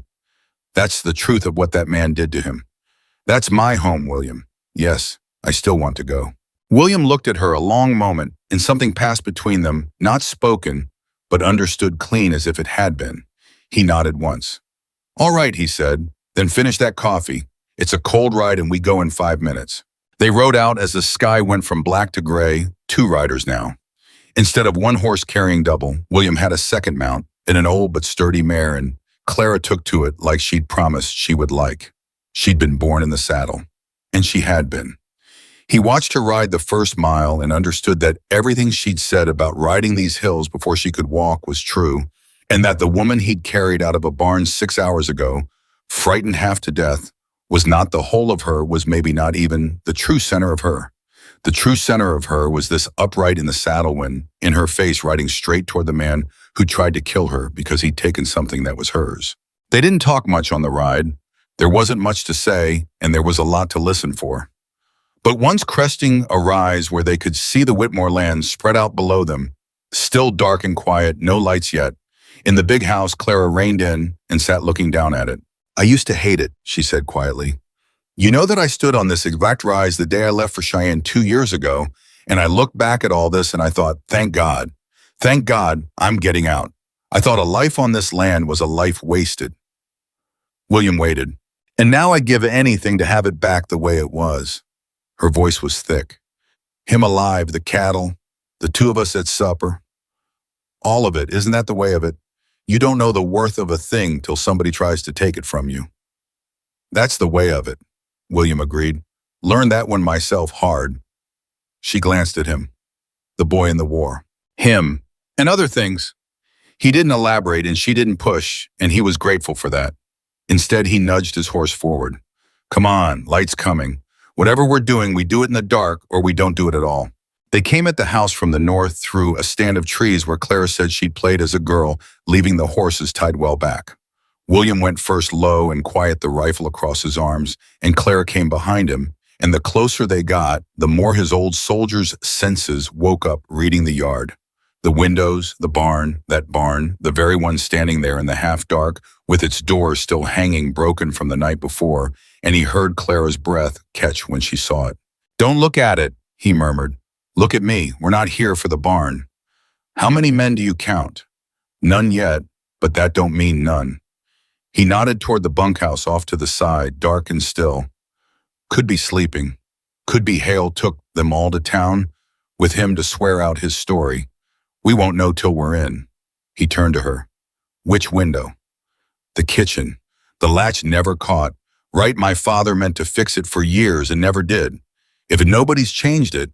That's the truth of what that man did to him. That's my home, William. Yes, I still want to go. William looked at her a long moment, and something passed between them, not spoken, but understood clean as if it had been. He nodded once. All right, he said, then finish that coffee. It's a cold ride and we go in 5 minutes. They rode out as the sky went from black to gray, 2 riders now. Instead of one horse carrying double, William had a second mount and an old but sturdy mare, and Clara took to it like she'd promised she would like. She'd been born in the saddle, and she had been. He watched her ride the first mile and understood that everything she'd said about riding these hills before she could walk was true, and that the woman he'd carried out of a barn 6 hours ago, frightened half to death, was not the whole of her, was maybe not even the true center of her. The true center of her was this upright in the saddle when, in her face, riding straight toward the man who tried to kill her because he'd taken something that was hers. They didn't talk much on the ride. There wasn't much to say, and there was a lot to listen for. But once cresting a rise where they could see the Whitmore land spread out below them, still dark and quiet, no lights yet, in the big house, Clara reined in and sat looking down at it. I used to hate it, she said quietly. You know that I stood on this exact rise the day I left for Cheyenne 2 years ago, and I looked back at all this and I thought, thank God, I'm getting out. I thought a life on this land was a life wasted. William waited. And now I'd give anything to have it back the way it was. Her voice was thick. Him alive, the cattle, the 2 of us at supper. All of it, isn't that the way of it? You don't know the worth of a thing till somebody tries to take it from you. That's the way of it, William agreed. Learned that one myself hard. She glanced at him. The boy in the war. Him. And other things. He didn't elaborate and she didn't push, and he was grateful for that. Instead, he nudged his horse forward. Come on, light's coming. Whatever we're doing, we do it in the dark or we don't do it at all. They came at the house from the north through a stand of trees where Clara said she'd played as a girl, leaving the horses tied well back. William went first low and quiet, the rifle across his arms, and Clara came behind him, and the closer they got, the more his old soldier's senses woke up reading the yard. The windows, the barn, the very one standing there in the half-dark, with its door still hanging broken from the night before, and he heard Clara's breath catch when she saw it. "Don't look at it," he murmured. "Look at me. We're not here for the barn. How many men do you count?" "None yet, but that don't mean none." He nodded toward the bunkhouse off to the side, dark and still. Could be sleeping. Could be Hale took them all to town with him to swear out his story. We won't know till we're in. He turned to her. "Which window?" "The kitchen. The latch never caught. Right, my father meant to fix it for years and never did. If nobody's changed it,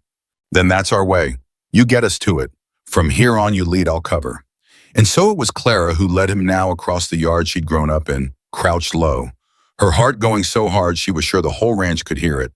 then that's our way. You get us to it. From here on you lead, I'll cover." And so it was Clara who led him now across the yard she'd grown up in, crouched low, her heart going so hard she was sure the whole ranch could hear it.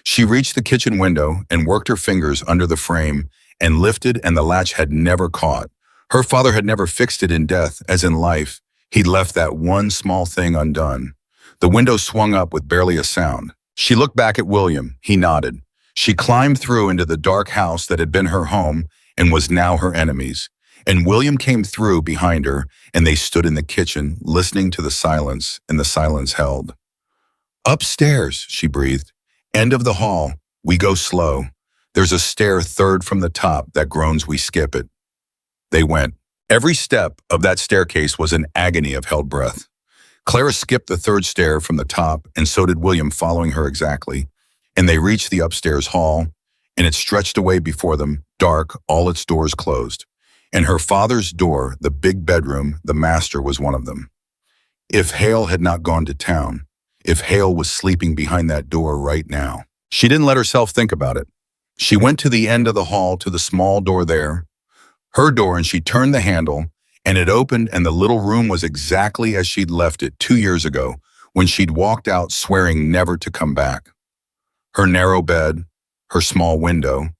She reached the kitchen window and worked her fingers under the frame and lifted, and the latch had never caught. Her father had never fixed it in death, as in life. He'd left that one small thing undone. The window swung up with barely a sound. She looked back at William. He nodded. She climbed through into the dark house that had been her home and was now her enemy's. And William came through behind her, and they stood in the kitchen, listening to the silence, and the silence held. "Upstairs," she breathed. "End of the hall. We go slow. There's a stair third from the top that groans we skip it." They went. Every step of that staircase was an agony of held breath. Clara skipped the third stair from the top, and so did William, following her exactly. And they reached the upstairs hall, and it stretched away before them, dark, all its doors closed. And her father's door, the big bedroom, the master, was one of them. If Hale had not gone to town, if Hale was sleeping behind that door right now. She didn't let herself think about it. She went to the end of the hall to the small door there, her door, and she turned the handle, and it opened, and the little room was exactly as she'd left it 2 years ago, when she'd walked out swearing never to come back. Her narrow bed, her small window,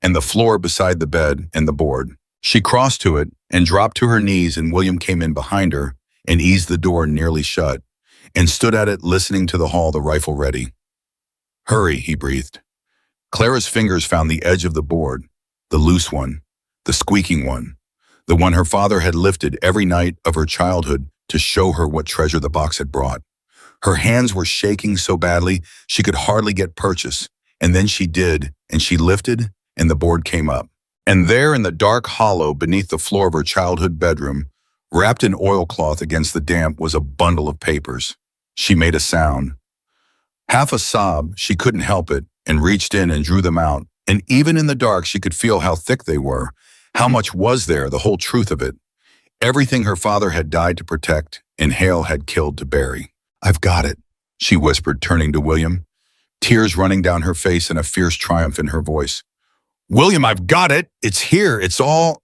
and the floor beside the bed and the board. She crossed to it and dropped to her knees, and William came in behind her and eased the door nearly shut and stood at it listening to the hall, the rifle ready. "Hurry," he breathed. Clara's fingers found the edge of the board, the loose one, the squeaking one, the one her father had lifted every night of her childhood to show her what treasure the box had brought. Her hands were shaking so badly she could hardly get purchase, and then she did, and she lifted, and the board came up. And there in the dark hollow beneath the floor of her childhood bedroom, wrapped in oilcloth against the damp, was a bundle of papers. She made a sound. Half a sob, she couldn't help it, and reached in and drew them out. And even in the dark, she could feel how thick they were. How much was there, the whole truth of it. Everything her father had died to protect, and Hale had killed to bury. "I've got it," she whispered, turning to William, tears running down her face and a fierce triumph in her voice. "William, I've got it! It's here! It's all—"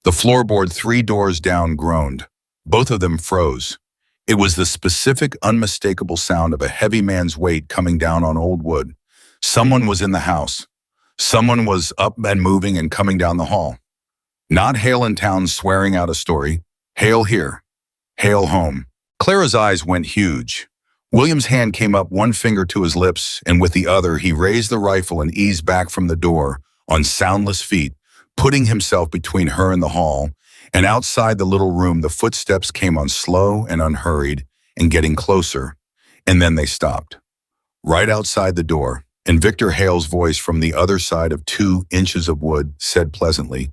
The floorboard 3 doors down groaned. Both of them froze. It was the specific, unmistakable sound of a heavy man's weight coming down on old wood. Someone was in the house. Someone was up and moving and coming down the hall. Not Hale in town swearing out a story. Hale here. Hale home. Clara's eyes went huge. William's hand came up, one finger to his lips, and with the other he raised the rifle and eased back from the door on soundless feet, putting himself between her and the hall. And outside the little room, the footsteps came on slow and unhurried and getting closer, and then they stopped. Right outside the door, and Victor Hale's voice from the other side of 2 inches of wood said pleasantly,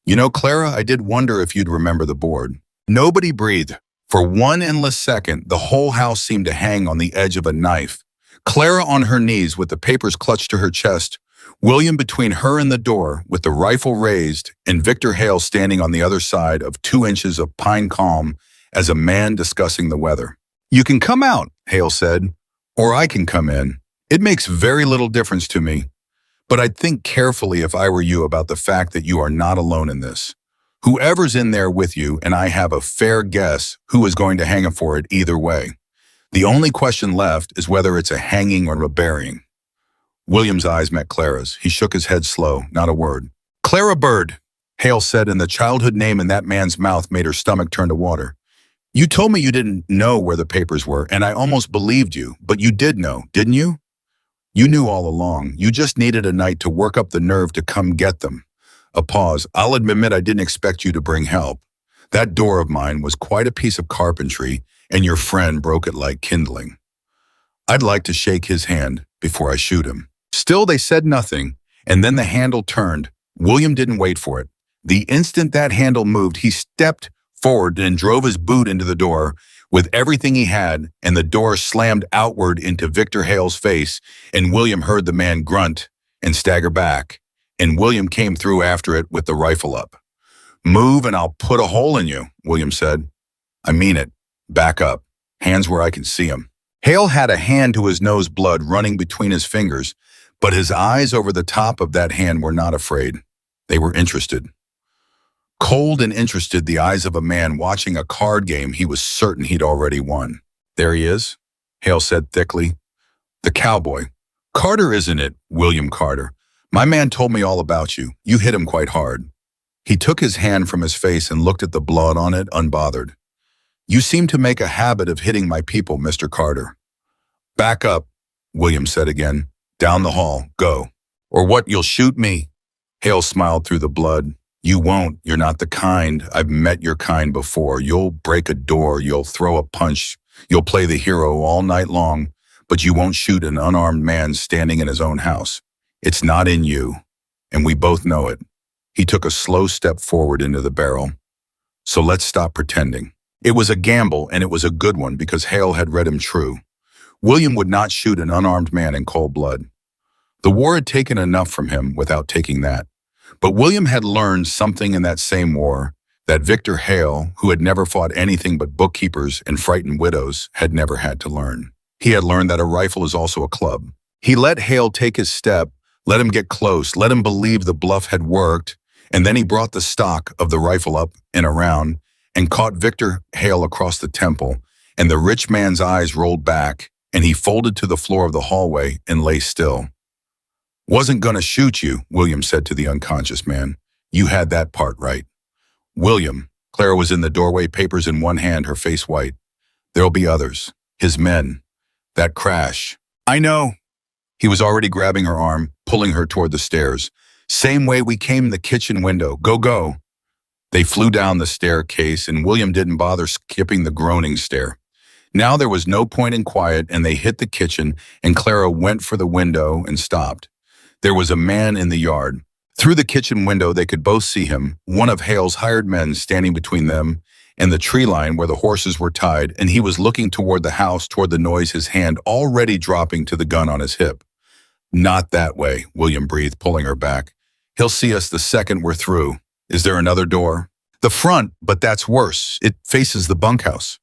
"You know, Clara, I did wonder if you'd remember the board." Nobody breathed. For one endless second, the whole house seemed to hang on the edge of a knife. Clara on her knees with the papers clutched to her chest, William between her and the door with the rifle raised, and Victor Hale standing on the other side of 2 inches of pine calm as a man discussing the weather. "You can come out," Hale said, "or I can come in. It makes very little difference to me. But I'd think carefully if I were you about the fact that you are not alone in this. Whoever's in there with you, and I have a fair guess who is going to hang for it either way. The only question left is whether it's a hanging or a burying." William's eyes met Clara's. He shook his head slow, not a word. "Clara Bird," Hale said, and the childhood name in that man's mouth made her stomach turn to water. "You told me you didn't know where the papers were, and I almost believed you, but you did know, didn't you? You knew all along. You just needed a night to work up the nerve to come get them. A pause. I'll admit I didn't expect you to bring help. That door of mine was quite a piece of carpentry, and your friend broke it like kindling. I'd like to shake his hand before I shoot him. Still, they said nothing, and then the handle turned. William didn't wait for it. The instant that handle moved, he stepped forward and drove his boot into the door with everything he had, and the door slammed outward into Victor Hale's face, and William heard the man grunt and stagger back, and William came through after it with the rifle up. Move and I'll put a hole in you, William said. I mean it. Back up. Hands where I can see 'em. Hale had a hand to his nose, blood running between his fingers, but his eyes over the top of that hand were not afraid. They were interested. Cold and interested, the eyes of a man watching a card game he was certain he'd already won. There he is, Hale said thickly. The cowboy. Carter, isn't it, William Carter? My man told me all about you. You hit him quite hard. He took his hand from his face and looked at the blood on it, unbothered. You seem to make a habit of hitting my people, Mr. Carter. Back up, William said again. Down the hall, go. Or what, you'll shoot me? Hale smiled through the blood. You won't. You're not the kind. I've met your kind before. You'll break a door. You'll throw a punch. You'll play the hero all night long, but you won't shoot an unarmed man standing in his own house. It's not in you, and we both know it. He took a slow step forward into the barrel. So let's stop pretending. It was a gamble, and it was a good one because Hale had read him true. William would not shoot an unarmed man in cold blood. The war had taken enough from him without taking that. But William had learned something in that same war that Victor Hale, who had never fought anything but bookkeepers and frightened widows, had never had to learn. He had learned that a rifle is also a club. He let Hale take his step, let him get close, let him believe the bluff had worked, and then he brought the stock of the rifle up and around and caught Victor Hale across the temple, and the rich man's eyes rolled back, and he folded to the floor of the hallway and lay still. Wasn't gonna shoot you, William said to the unconscious man. You had that part right. William, Clara was in the doorway, papers in one hand, her face white. There'll be others. His men. That crash. I know. He was already grabbing her arm, pulling her toward the stairs. Same way we came in the kitchen window. Go, go. They flew down the staircase, and William didn't bother skipping the groaning stair. Now there was no point in quiet, and they hit the kitchen, and Clara went for the window and stopped. There was a man in the yard. Through the kitchen window, they could both see him, one of Hale's hired men standing between them and the tree line where the horses were tied, and he was looking toward the house, toward the noise, his hand already dropping to the gun on his hip. Not that way, William breathed, pulling her back. He'll see us the second we're through. Is there another door? The front, but that's worse. It faces the bunkhouse.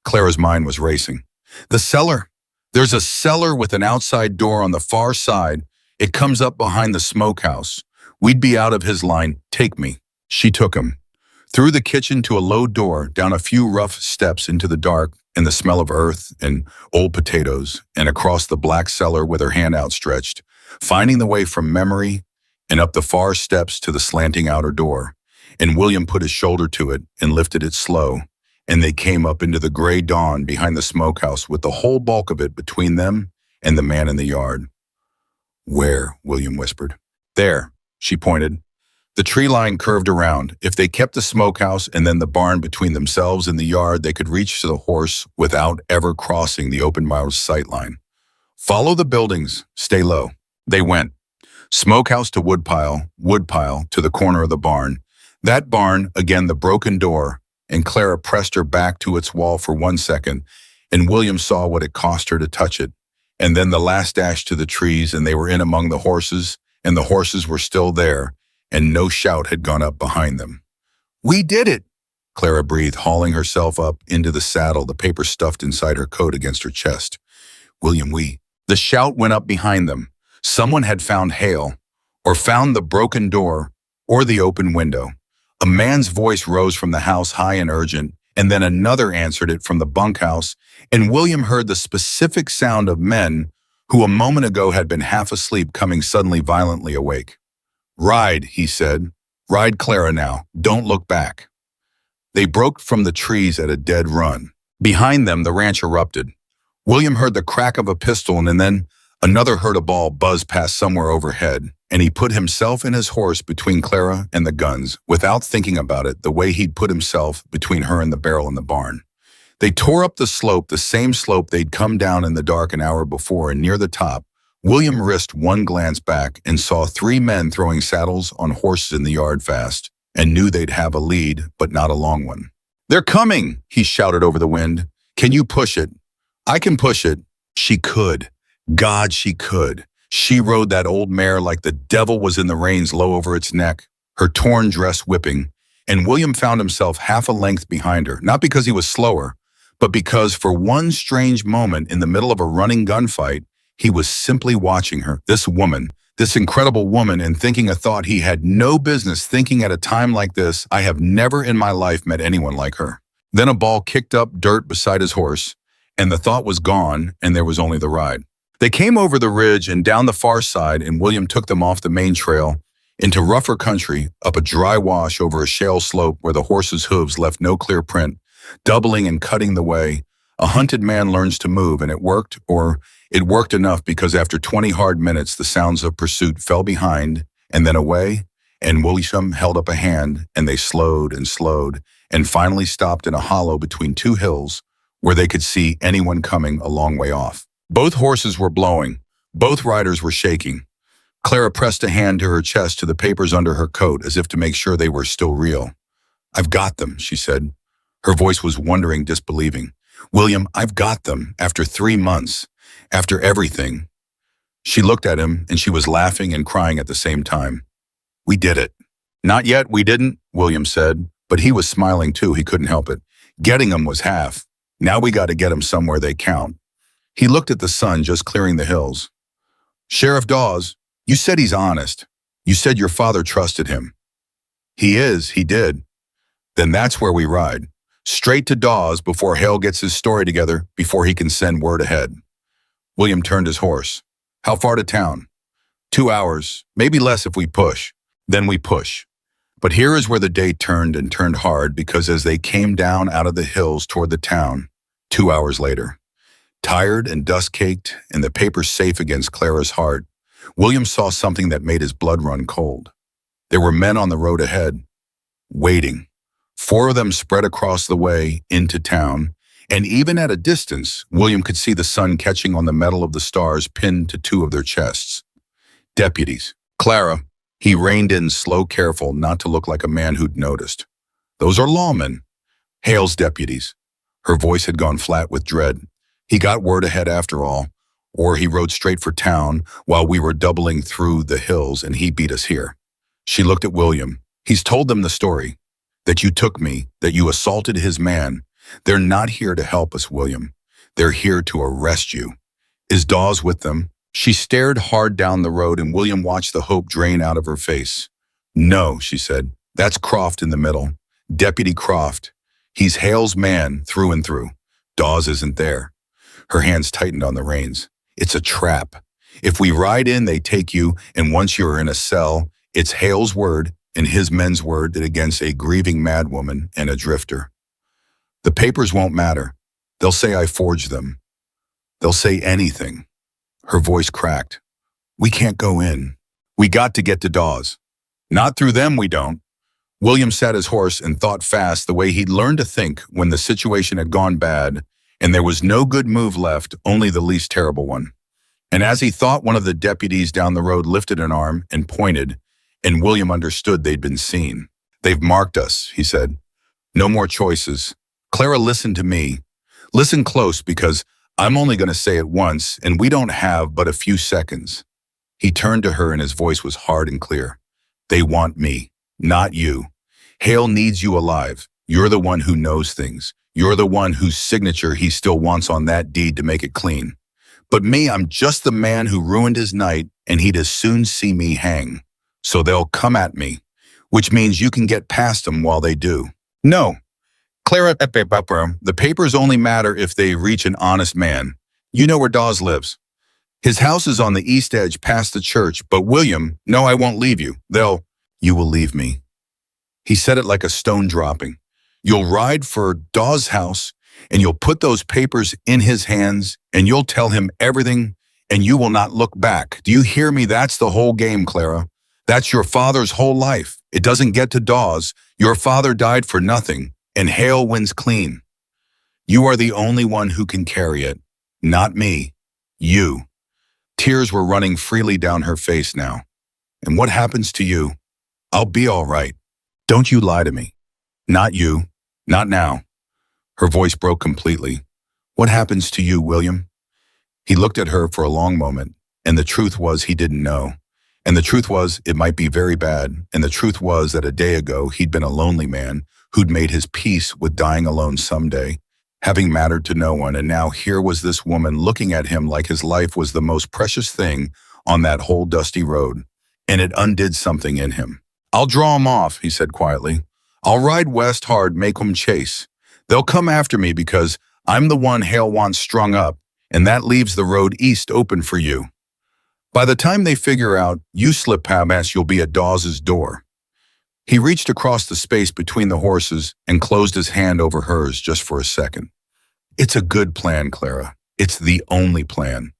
Clara's mind was racing. The cellar. There's a cellar with an outside door on the far side. It comes up behind the smokehouse. We'd be out of his line. Take me. She took him. Through the kitchen to a low door, down a few rough steps into the dark and the smell of earth and old potatoes, and across the black cellar with her hand outstretched, finding the way from memory and up the far steps to the slanting outer door. And William put his shoulder to it and lifted it slow, and they came up into the gray dawn behind the smokehouse with the whole bulk of it between them and the man in the yard. Where? William whispered. There, she pointed. The tree line curved around. If they kept the smokehouse and then the barn between themselves and the yard, they could reach the horse without ever crossing the open-mouthed sight line. Follow the buildings. Stay low. They went. Smokehouse to woodpile to the corner of the barn. That barn, again the broken door, and Clara pressed her back to its wall for 1 second, and William saw what it cost her to touch it. And then the last dash to the trees, and they were in among the horses, and the horses were still there, and no shout had gone up behind them. We did it, Clara breathed, hauling herself up into the saddle, the paper stuffed inside her coat against her chest. William, we. The shout went up behind them. Someone had found Hale, or found the broken door, or the open window. A man's voice rose from the house, high and urgent, and then another answered it from the bunkhouse, and William heard the specific sound of men who a moment ago had been half asleep coming suddenly violently awake. Ride, he said. Ride Clara now. Don't look back. They broke from the trees at a dead run. Behind them, the ranch erupted. William heard the crack of a pistol and then Another heard a ball buzz past somewhere overhead, and he put himself and his horse between Clara and the guns, without thinking about it, the way he'd put himself between her and the barrel in the barn. They tore up the slope, the same slope they'd come down in the dark an hour before, and near the top, William risked one glance back and saw three men throwing saddles on horses in the yard fast, and knew they'd have a lead, but not a long one. "They're coming!" he shouted over the wind. "Can you push it?" "I can push it." She could. God, she could. She rode that old mare like the devil was in the reins low over its neck, her torn dress whipping, and William found himself half a length behind her, not because he was slower, but because for one strange moment in the middle of a running gunfight, he was simply watching her, this woman, this incredible woman, and thinking a thought he had no business thinking at a time like this. "I have never in my life met anyone like her." Then a ball kicked up dirt beside his horse, and the thought was gone, and there was only the ride. They came over the ridge and down the far side, and William took them off the main trail into rougher country, up a dry wash over a shale slope where the horse's hooves left no clear print, doubling and cutting the way. A hunted man learns to move, and it worked, or it worked enough, because after 20 hard minutes, the sounds of pursuit fell behind and then away, and William held up a hand, and they slowed and finally stopped in a hollow between two hills where they could see anyone coming a long way off. Both horses were blowing. Both riders were shaking. Clara pressed a hand to her chest, to the papers under her coat, as if to make sure they were still real. "I've got them," she said. Her voice was wondering, disbelieving. "William, I've got them, after 3 months, after everything." She looked at him, and she was laughing and crying at the same time. "We did it." "Not yet, we didn't," William said, but he was smiling too, he couldn't help it. "Getting them was half. Now we got to get them somewhere they count." He looked at the sun just clearing the hills. "Sheriff Dawes, you said he's honest. You said your father trusted him." "He is, he did." "Then that's where we ride. Straight to Dawes before Hale gets his story together, before he can send word ahead." William turned his horse. "How far to town?" 2 hours, maybe less if we push." "Then we push." But here is where the day turned, and turned hard, because as they came down out of the hills toward the town, 2 hours later, tired and dust-caked, and the papers safe against Clara's heart, William saw something that made his blood run cold. There were men on the road ahead, waiting. 4 of them spread across the way into town, and even at a distance, William could see the sun catching on the metal of the stars pinned to 2 of their chests. Deputies. "Clara," he reined in slow, careful not to look like a man who'd noticed. "Those are lawmen. Hale's deputies." Her voice had gone flat with dread. "He got word ahead after all, or he rode straight for town while we were doubling through the hills, and he beat us here." She looked at William. "He's told them the story, that you took me, that you assaulted his man. They're not here to help us, William. They're here to arrest you." "Is Dawes with them?" She stared hard down the road, and William watched the hope drain out of her face. "No," she said. "That's Croft in the middle. Deputy Croft. He's Hale's man through and through. Dawes isn't there." Her hands tightened on the reins. "It's a trap. If we ride in, they take you, and once you're in a cell, it's Hale's word and his men's word that against a grieving madwoman and a drifter. The papers won't matter. They'll say I forged them. They'll say anything." Her voice cracked. "We can't go in. We got to get to Dawes. Not through them, we don't." William sat his horse and thought fast, the way he'd learned to think when the situation had gone bad, and there was no good move left, only the least terrible one. And as he thought, one of the deputies down the road lifted an arm and pointed, and William understood they'd been seen. "They've marked us," he said. "No more choices. Clara, listen to me. Listen close, because I'm only going to say it once, and we don't have but a few seconds." He turned to her, and his voice was hard and clear. "They want me, not you. Hale needs you alive. You're the one who knows things. You're the one whose signature he still wants on that deed to make it clean. But me, I'm just the man who ruined his night, and he'd as soon see me hang. So they'll come at me, which means you can get past them while they do." "No. Clara, the papers only matter if they reach an honest man. You know where Dawes lives. His house is on the east edge past the church, but William, no, I won't leave you. You will leave me." He said it like a stone dropping. "You'll ride for Dawes' house, and you'll put those papers in his hands, and you'll tell him everything, and you will not look back. Do you hear me? That's the whole game, Clara. That's your father's whole life. It doesn't get to Dawes. Your father died for nothing, and Hale wins clean. You are the only one who can carry it. Not me. You. Tears were running freely down her face now. And what happens to you? I'll be all right. Don't you lie to me. Not you. Not now. Her voice broke completely. What happens to you, William? He looked at her for a long moment, and the truth was he didn't know. And the truth was it might be very bad, and the truth was that a day ago he'd been a lonely man who'd made his peace with dying alone someday, having mattered to no one, and now here was this woman looking at him like his life was the most precious thing on that whole dusty road, and it undid something in him. I'll draw 'em off, he said quietly. I'll ride west hard, make 'em chase. They'll come after me because I'm the one Hale wants strung up, and that leaves the road east open for you. By the time they figure out you slip past, you'll be at Dawes's door. He reached across the space between the horses and closed his hand over hers just for a second. It's a good plan, Clara. It's the only plan.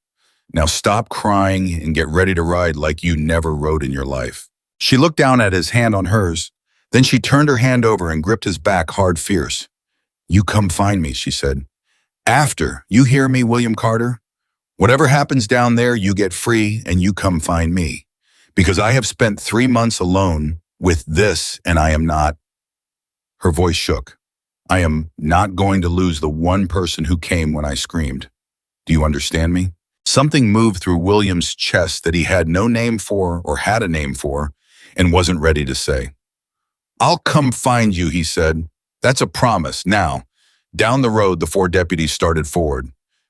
Now stop crying and get ready to ride like you never rode in your life. She looked down at his hand on hers. Then she turned her hand over and gripped his back hard, fierce. You come find me, she said. After, you hear me, William Carter? Whatever happens down there, you get free and you come find me. Because I have spent 3 months alone with this, and I am not. Her voice shook. I am not going to lose the one person who came when I screamed. Do you understand me? Something moved through William's chest that he had no name for or had a name for and wasn't ready to say. I'll come find you, he said. That's a promise. Now, down the road, the 4 deputies started forward.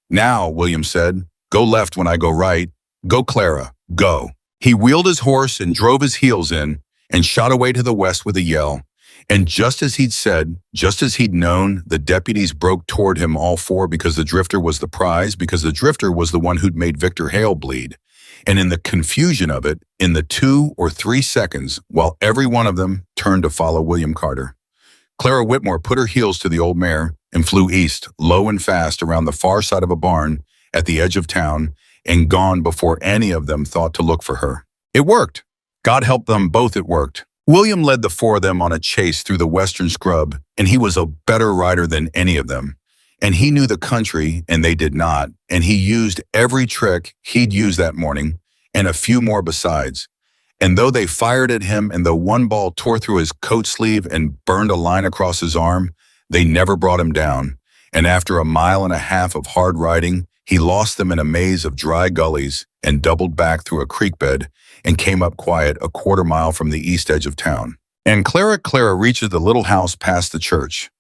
Now, William said, go left when I go right. Go, Clara, go. He wheeled his horse and drove his heels in and shot away to the west with a yell. And just as he'd said, just as he'd known, the deputies broke toward him, all 4, because the drifter was the prize, because the drifter was the one who'd made Victor Hale bleed. And in the confusion of it, in the 2 or 3 seconds, while every one of them turned to follow William Carter, Clara Whitmore put her heels to the old mare and flew east, low and fast, around the far side of a barn at the edge of town, and gone before any of them thought to look for her. It worked. God help them both, it worked. William led the 4 of them on a chase through the western scrub, and he was a better rider than any of them. And he knew the country, and they did not, and he used every trick he'd used that morning, and a few more besides. And though they fired at him, and though one ball tore through his coat sleeve and burned a line across his arm, they never brought him down. And after 1.5 miles of hard riding, he lost them in a maze of dry gullies and doubled back through a creek bed and came up quiet 1/4 mile from the east edge of town. And Clara reached the little house past the church,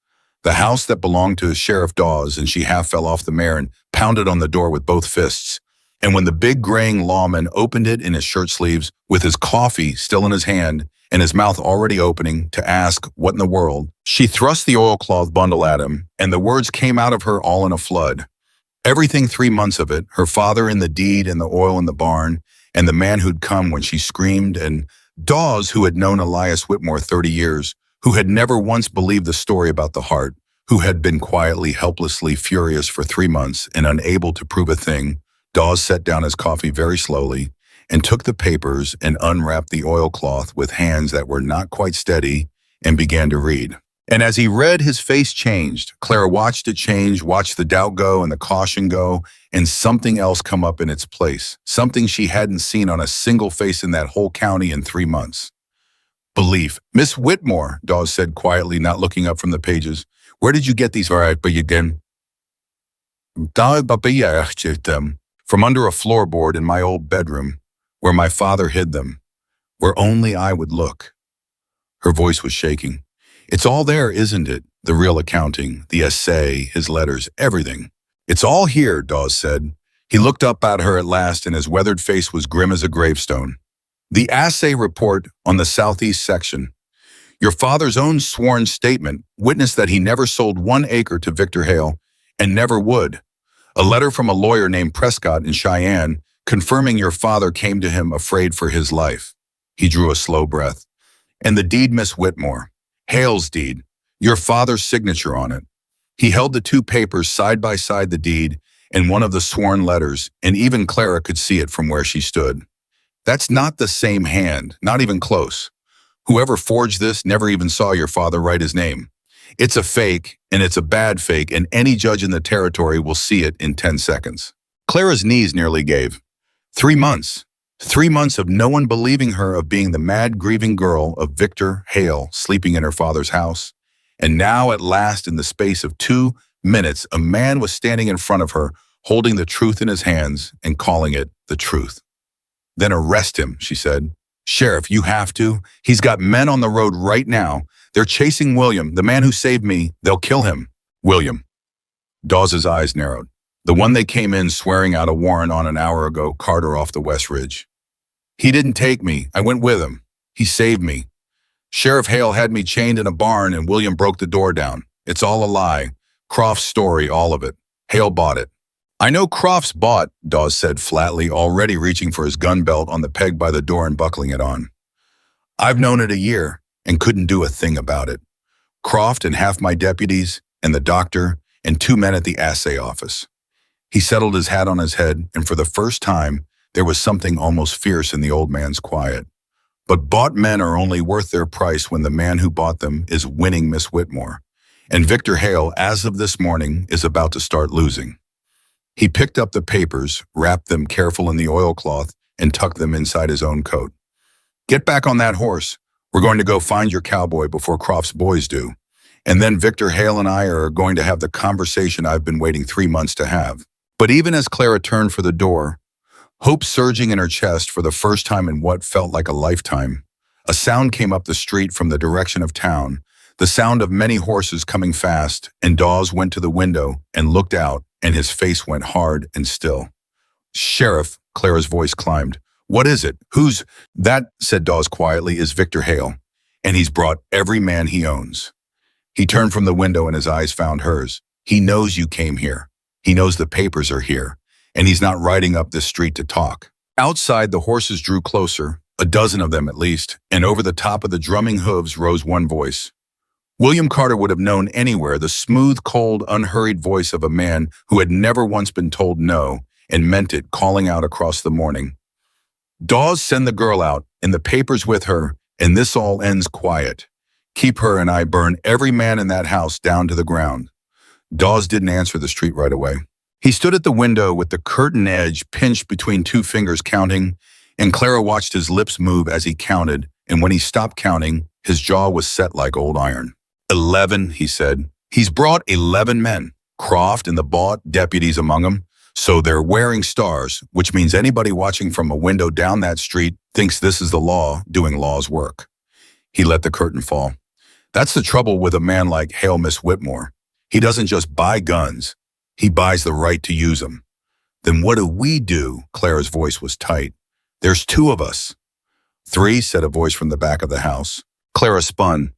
the house that belonged to Sheriff Dawes, and she half fell off the mare and pounded on the door with both fists. And when the big graying lawman opened it in his shirt sleeves, with his coffee still in his hand and his mouth already opening to ask what in the world, she thrust the oilcloth bundle at him, and the words came out of her all in a flood. Everything 3 months of it, her father in the deed and the oil in the barn, and the man who'd come when she screamed, and Dawes, who had known Elias Whitmore 30 years, who had never once believed the story about the heart, who had been quietly, helplessly furious for 3 months and unable to prove a thing. Dawes set down his coffee very slowly and took the papers and unwrapped the oilcloth with hands that were not quite steady and began to read. And as he read, his face changed. Clara watched it change, watched the doubt go and the caution go, and something else come up in its place, something she hadn't seen on a single face in that whole county in 3 months. Belief. Miss Whitmore, Dawes said quietly, not looking up from the pages. Where did you get these? From under a floorboard in my old bedroom, where my father hid them, where only I would look. Her voice was shaking. It's all there, isn't it? The real accounting, the essay, his letters, everything. It's all here, Dawes said. He looked up at her at last, and his weathered face was grim as a gravestone. The assay report on the southeast section. Your father's own sworn statement witnessed that he never sold 1 acre to Victor Hale, and never would. A letter from a lawyer named Prescott in Cheyenne confirming your father came to him afraid for his life. He drew a slow breath. And the deed, Miss Whitmore. Hale's deed. Your father's signature on it. He held the 2 papers side by side the deed, in one of the sworn letters, and even Clara could see it from where she stood. That's not the same hand, not even close. Whoever forged this never even saw your father write his name. It's a fake, and it's a bad fake, and any judge in the territory will see it in 10 seconds. Clara's knees nearly gave. 3 months. 3 months of no one believing her of being the mad, grieving girl of Victor Hale sleeping in her father's house. And now, at last, in the space of 2 minutes, a man was standing in front of her, holding the truth in his hands and calling it the truth. Then arrest him, she said. Sheriff, you have to. He's got men on the road right now. They're chasing William, the man who saved me. They'll kill him. William. Dawes' eyes narrowed. The one they came in swearing out a warrant on an hour ago, Carter off the West Ridge. He didn't take me. I went with him. He saved me. Sheriff Hale had me chained in a barn and William broke the door down. It's all a lie. Croft's story, all of it. Hale bought it. I know Croft's bought, Dawes said flatly, already reaching for his gun belt on the peg by the door and buckling it on. I've known it a year and couldn't do a thing about it. Croft and half my deputies and the doctor and 2 men at the assay office. He settled his hat on his head, and for the first time, there was something almost fierce in the old man's quiet. But bought men are only worth their price when the man who bought them is winning Miss Whitmore. And Victor Hale, as of this morning, is about to start losing. He picked up the papers, wrapped them careful in the oilcloth, and tucked them inside his own coat. Get back on that horse. We're going to go find your cowboy before Croft's boys do. And then Victor Hale and I are going to have the conversation I've been waiting 3 months to have. But even as Clara turned for the door, hope surging in her chest for the first time in what felt like a lifetime, a sound came up the street from the direction of town, the sound of many horses coming fast, and Dawes went to the window and looked out, and his face went hard and still. Sheriff, Clara's voice climbed. What is it? Who's... That, said Dawes quietly, is Victor Hale, and he's brought every man he owns. He turned from the window and his eyes found hers. He knows you came here. He knows the papers are here, and he's not riding up this street to talk. Outside, the horses drew closer, a dozen of them at least, and over the top of the drumming hooves rose one voice. William Carter would have known anywhere the smooth, cold, unhurried voice of a man who had never once been told no and meant it, calling out across the morning. Dawes, send the girl out, and the papers with her, and this all ends quiet. Keep her and I burn every man in that house down to the ground. Dawes didn't answer the street right away. He stood at the window with the curtain edge pinched between 2 fingers counting, and Clara watched his lips move as he counted, and when he stopped counting, his jaw was set like old iron. 11, he said. He's brought 11 men, Croft and the bought deputies among them, so they're wearing stars, which means anybody watching from a window down that street thinks this is the law doing law's work. He let the curtain fall. That's the trouble with a man like Hale Miss Whitmore. He doesn't just buy guns. He buys the right to use them. Then what do we do? Clara's voice was tight. There's 2 of us. 3, said a voice from the back of the house. Clara spun.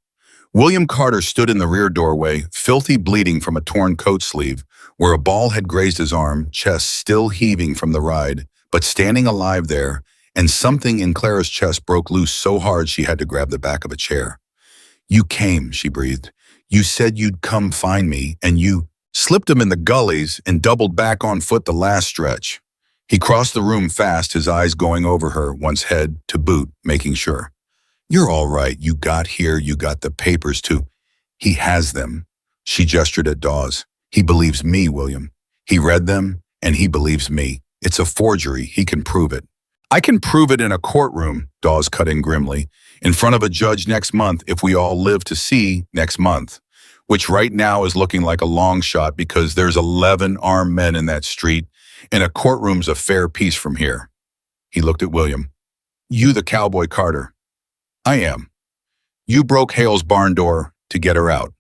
William Carter stood in the rear doorway, filthy bleeding from a torn coat sleeve, where a ball had grazed his arm, chest still heaving from the ride, but standing alive there, and something in Clara's chest broke loose so hard she had to grab the back of a chair. You came, she breathed. You said you'd come find me, and you slipped him in the gullies and doubled back on foot the last stretch. He crossed the room fast, his eyes going over her, once head to boot, making sure. You're all right. You got here. You got the papers too. He has them. She gestured at Dawes. He believes me, William. He read them, and he believes me. It's a forgery. He can prove it. I can prove it in a courtroom, Dawes cut in grimly, in front of a judge next month if we all live to see next month, which right now is looking like a long shot because there's 11 armed men in that street, and a courtroom's a fair piece from here. He looked at William. You the cowboy Carter. I am. You broke Hale's barn door to get her out.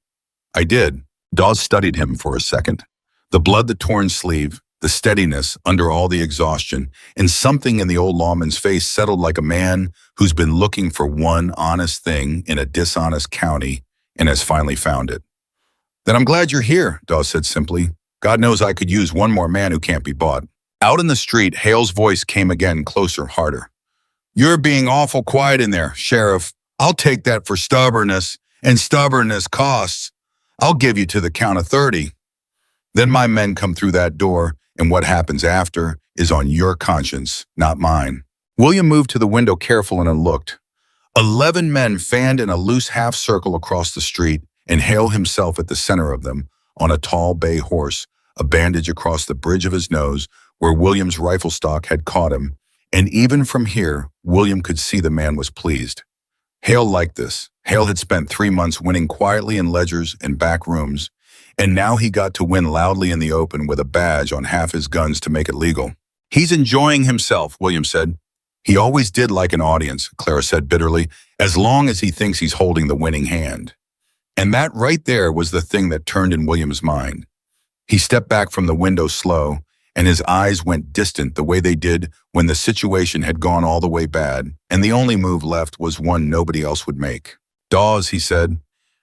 I did. Dawes studied him for a second. The blood, the torn sleeve, the steadiness under all the exhaustion, and something in the old lawman's face settled like a man who's been looking for one honest thing in a dishonest county and has finally found it. Then I'm glad you're here, Dawes said simply. God knows I could use one more man who can't be bought. Out in the street, Hale's voice came again, closer, harder. You're being awful quiet in there, Sheriff. I'll take that for stubbornness, and stubbornness costs. I'll give you to the count of 30. Then my men come through that door, and what happens after is on your conscience, not mine. William moved to the window careful and looked. 11 men fanned in a loose half circle across the street, and Hale himself at the center of them, on a tall bay horse, a bandage across the bridge of his nose where William's rifle stock had caught him, and even from here, William could see the man was pleased. Hale liked this. Hale had spent 3 months winning quietly in ledgers and back rooms, and now he got to win loudly in the open with a badge on half his guns to make it legal. He's enjoying himself, William said. He always did like an audience, Clara said bitterly, as long as he thinks he's holding the winning hand. And that right there was the thing that turned in William's mind. He stepped back from the window slow, and his eyes went distant the way they did when the situation had gone all the way bad, and the only move left was one nobody else would make. Dawes, he said,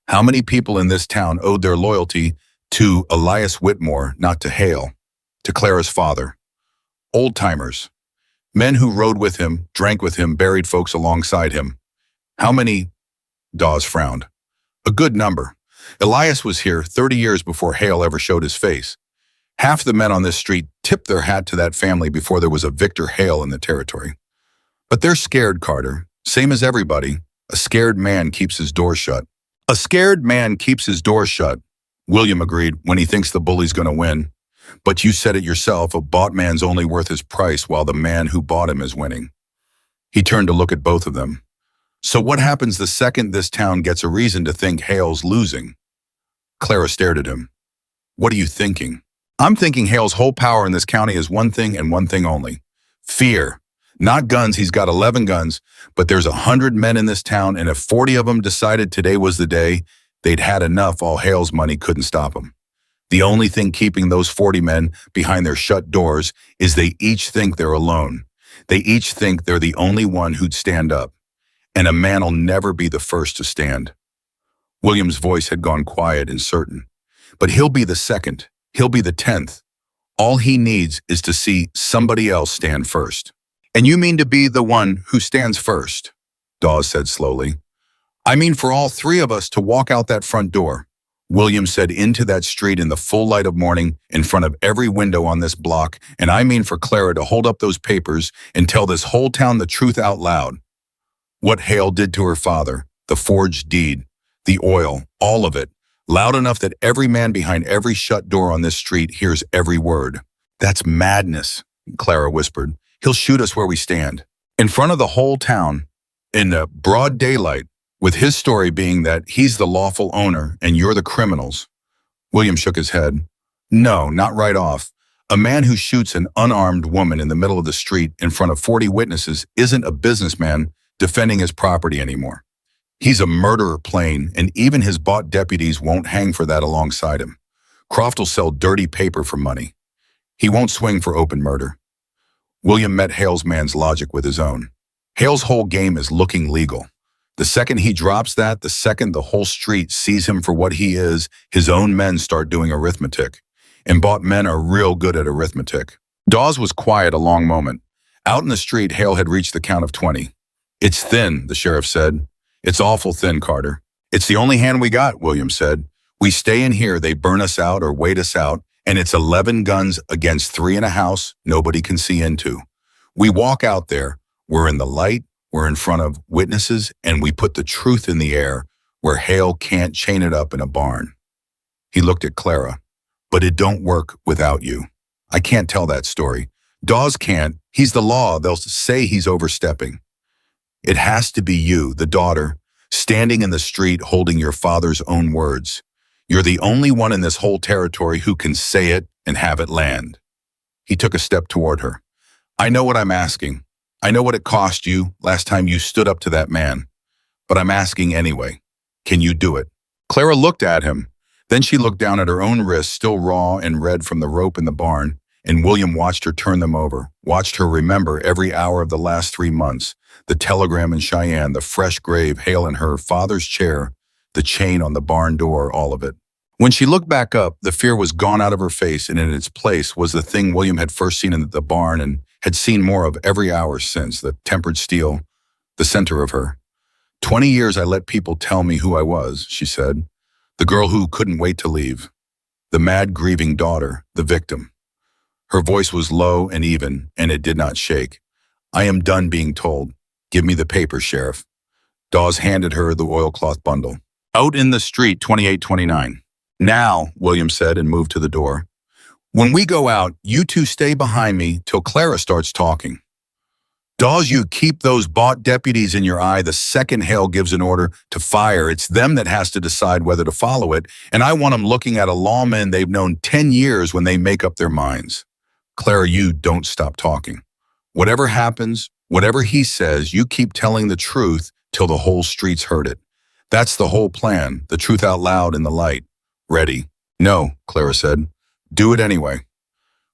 how many people in this town owed their loyalty to Elias Whitmore, not to Hale, to Clara's father? Old-timers. Men who rode with him, drank with him, buried folks alongside him. How many? Dawes frowned. A good number. Elias was here 30 years before Hale ever showed his face. Half the men on this street tipped their hat to that family before there was a Victor Hale in the territory. But they're scared, Carter. Same as everybody. A scared man keeps his door shut. A scared man keeps his door shut, William agreed, when he thinks the bully's going to win. But you said it yourself, a bought man's only worth his price while the man who bought him is winning. He turned to look at both of them. So what happens the second this town gets a reason to think Hale's losing? Clara stared at him. What are you thinking? I'm thinking Hale's whole power in this county is one thing and one thing only. Fear. Not guns, he's got 11 guns, but there's 100 men in this town, and if 40 of them decided today was the day, they'd had enough, all Hale's money couldn't stop them. The only thing keeping those 40 men behind their shut doors is they each think they're alone. They each think they're the only one who'd stand up. And a man'll never be the first to stand. William's voice had gone quiet and certain. But he'll be the second. He'll be the 10th. All he needs is to see somebody else stand first. And you mean to be the one who stands first, Dawes said slowly. I mean for all 3 of us to walk out that front door, William said, into that street in the full light of morning, in front of every window on this block, and I mean for Clara to hold up those papers and tell this whole town the truth out loud. What Hale did to her father, the forged deed, the oil, all of it, loud enough that every man behind every shut door on this street hears every word. That's madness, Clara whispered. He'll shoot us where we stand. In front of the whole town, in the broad daylight, with his story being that he's the lawful owner and you're the criminals. William shook his head. No, not right off. A man who shoots an unarmed woman in the middle of the street in front of 40 witnesses isn't a businessman defending his property anymore. He's a murderer plain, and even his bought deputies won't hang for that alongside him. Croft will sell dirty paper for money. He won't swing for open murder. William met Hale's man's logic with his own. Hale's whole game is looking legal. The second he drops that, the second the whole street sees him for what he is, his own men start doing arithmetic. And bought men are real good at arithmetic. Dawes was quiet a long moment. Out in the street, Hale had reached the count of 20. It's thin, the sheriff said. It's awful thin, Carter. It's the only hand we got, William said. We stay in here, they burn us out or wait us out, and it's 11 guns against 3 in a house nobody can see into. We walk out there, we're in the light, we're in front of witnesses, and we put the truth in the air where Hale can't chain it up in a barn. He looked at Clara. But it don't work without you. I can't tell that story. Dawes can't. He's the law. They'll say he's overstepping. It has to be you, the daughter, standing in the street holding your father's own words. You're the only one in this whole territory who can say it and have it land. He took a step toward her. I know what I'm asking. I know what it cost you last time you stood up to that man. But I'm asking anyway. Can you do it? Clara looked at him. Then she looked down at her own wrists, still raw and red from the rope in the barn, and William watched her turn them over, watched her remember every hour of the last 3 months, the telegram in Cheyenne, the fresh grave, Hale in her father's chair, the chain on the barn door, all of it. When she looked back up, the fear was gone out of her face, and in its place was the thing William had first seen in the barn and had seen more of every hour since, the tempered steel, the center of her. 20 years I let people tell me who I was, she said. The girl who couldn't wait to leave. The mad, grieving daughter, the victim. Her voice was low and even, and it did not shake. I am done being told. Give me the paper, Sheriff. Dawes handed her the oilcloth bundle. Out in the street, 2829. Now, William said and moved to the door. When we go out, you two stay behind me till Clara starts talking. Dawes, you keep those bought deputies in your eye the second Hale gives an order to fire. It's them that has to decide whether to follow it, and I want them looking at a lawman they've known 10 years when they make up their minds. Clara, you don't stop talking. Whatever happens, whatever he says, you keep telling the truth till the whole street's heard it. That's the whole plan, the truth out loud in the light. Ready? No, Clara said. Do it anyway.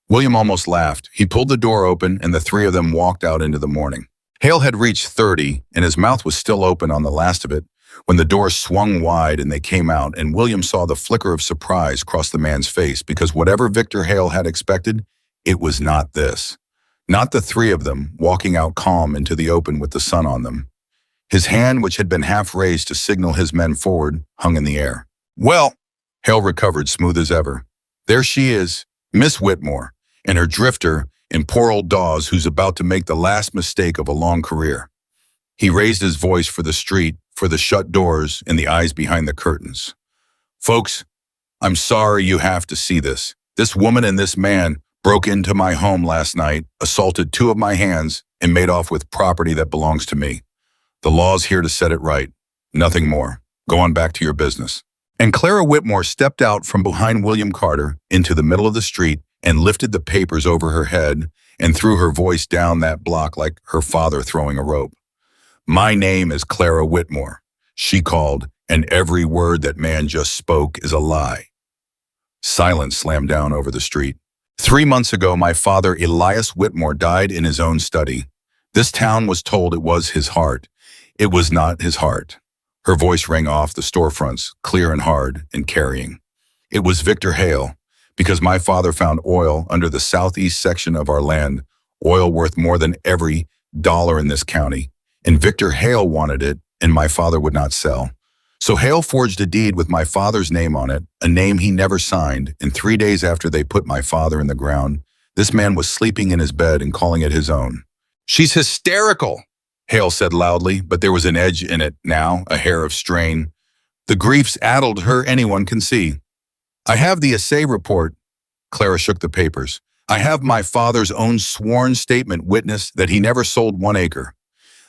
William almost laughed. He pulled the door open, and the three of them walked out into the morning. Hale had reached 30, and his mouth was still open on the last of it when the door swung wide and they came out, and William saw the flicker of surprise cross the man's face because whatever Victor Hale had expected, it was not this. Not the three of them walking out calm into the open with the sun on them. His hand, which had been half raised to signal his men forward, hung in the air. Well, Hale recovered smooth as ever. There she is, Miss Whitmore, and her drifter, and poor old Dawes, who's about to make the last mistake of a long career. He raised his voice for the street, for the shut doors, and the eyes behind the curtains. Folks, I'm sorry you have to see this. This woman and this man broke into my home last night, assaulted two of my hands, and made off with property that belongs to me. The law's here to set it right. Nothing more. Go on back to your business. And Clara Whitmore stepped out from behind William Carter into the middle of the street and lifted the papers over her head and threw her voice down that block like her father throwing a rope. My name is Clara Whitmore, she called, and every word that man just spoke is a lie. Silence slammed down over the street. 3 months ago, my father, Elias Whitmore, died in his own study. This town was told it was his heart. It was not his heart. Her voice rang off the storefronts, clear and hard and carrying. It was Victor Hale, because my father found oil under the southeast section of our land, oil worth more than every dollar in this county, and Victor Hale wanted it, and my father would not sell. So Hale forged a deed with my father's name on it, a name he never signed, and 3 days after they put my father in the ground, this man was sleeping in his bed and calling it his own. She's hysterical, Hale said loudly, but there was an edge in it now, a hair of strain. The grief's addled her, anyone can see. I have the assay report. Clara shook the papers. I have my father's own sworn statement witness that he never sold 1 acre.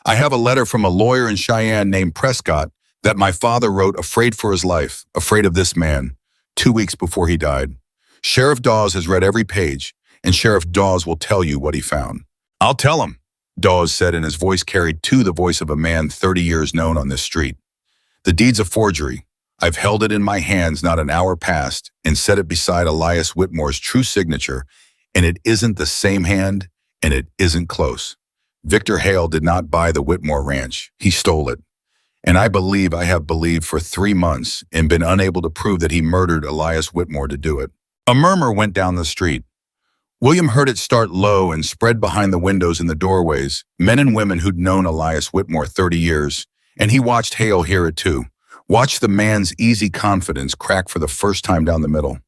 I have a letter from a lawyer in Cheyenne named Prescott that my father wrote afraid for his life, afraid of this man, 2 weeks before he died. Sheriff Dawes has read every page, and Sheriff Dawes will tell you what he found. I'll tell him, Dawes said, and his voice carried to the voice of a man 30 years known on this street. The deed's a forgery. I've held it in my hands not an hour past and set it beside Elias Whitmore's true signature, and it isn't the same hand, and it isn't close. Victor Hale did not buy the Whitmore ranch. He stole it. And I have believed for 3 months and been unable to prove that he murdered Elias Whitmore to do it. A murmur went down the street. William heard it start low and spread behind the windows and the doorways, men and women who'd known Elias Whitmore 30 years, and he watched Hale hear it too. Watched the man's easy confidence crack for the first time down the middle.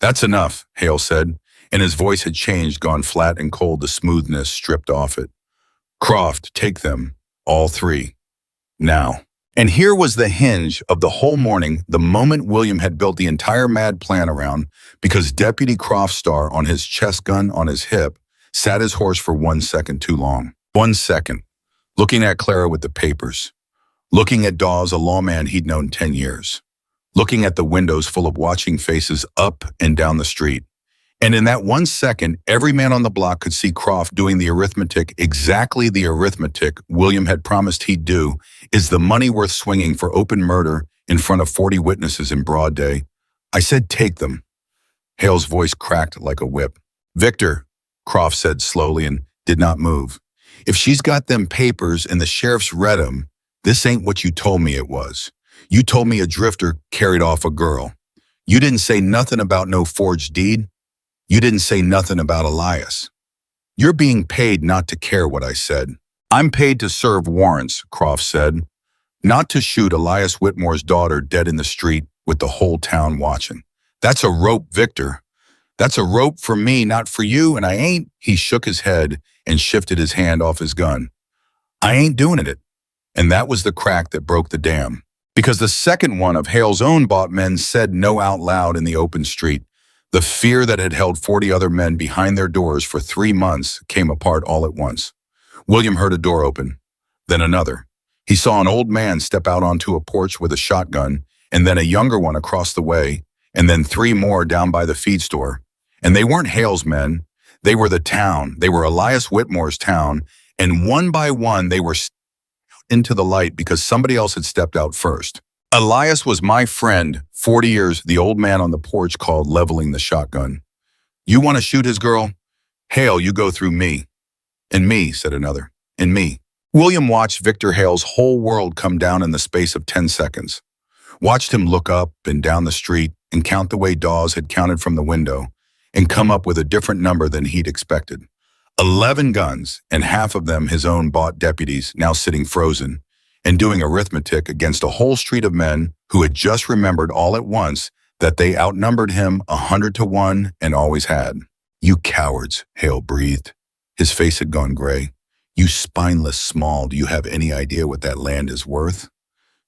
That's enough, Hale said, and his voice had changed, gone flat and cold, the smoothness stripped off it. Croft, take them, all 3, now. And here was the hinge of the whole morning, the moment William had built the entire mad plan around, because Deputy Croft's star on his chest gun on his hip sat his horse for 1 second too long. 1 second, looking at Clara with the papers, looking at Dawes, a lawman he'd known 10 years, looking at the windows full of watching faces up and down the street. And in that 1 second, every man on the block could see Croft doing the arithmetic, exactly the arithmetic William had promised he'd do. Is the money worth swinging for open murder in front of 40 witnesses in broad day? I said take them. Hale's voice cracked like a whip. Victor, Croft said slowly and did not move. If she's got them papers and the sheriff's read them, this ain't what you told me it was. You told me a drifter carried off a girl. You didn't say nothing about no forged deed. You didn't say nothing about Elias. You're being paid not to care what I said. I'm paid to serve warrants, Croft said, not to shoot Elias Whitmore's daughter dead in the street with the whole town watching. That's a rope, Victor. That's a rope for me, not for you, and I ain't. He shook his head and shifted his hand off his gun. I ain't doing it. And that was the crack that broke the dam. Because the second one of Hale's own bought men said no out loud in the open street. The fear that had held 40 other men behind their doors for 3 months came apart all at once. William heard a door open, then another. He saw an old man step out onto a porch with a shotgun, and then a younger one across the way, and then 3 more down by the feed store. And they weren't Hale's men. They were the town. They were Elias Whitmore's town, and one by one they were into the light because somebody else had stepped out first. Elias was my friend, 40 years, the old man on the porch called, leveling the shotgun. You want to shoot his girl? Hale, you go through me. And me, said another. And me. William watched Victor Hale's whole world come down in the space of 10 seconds. Watched him look up and down the street and count the way Dawes had counted from the window and come up with a different number than he'd expected. 11 guns, and half of them his own bought deputies, now sitting frozen and doing arithmetic against a whole street of men who had just remembered all at once that they outnumbered him 100 to 1 and always had. You cowards, Hale breathed. His face had gone gray. You spineless small, do you have any idea what that land is worth?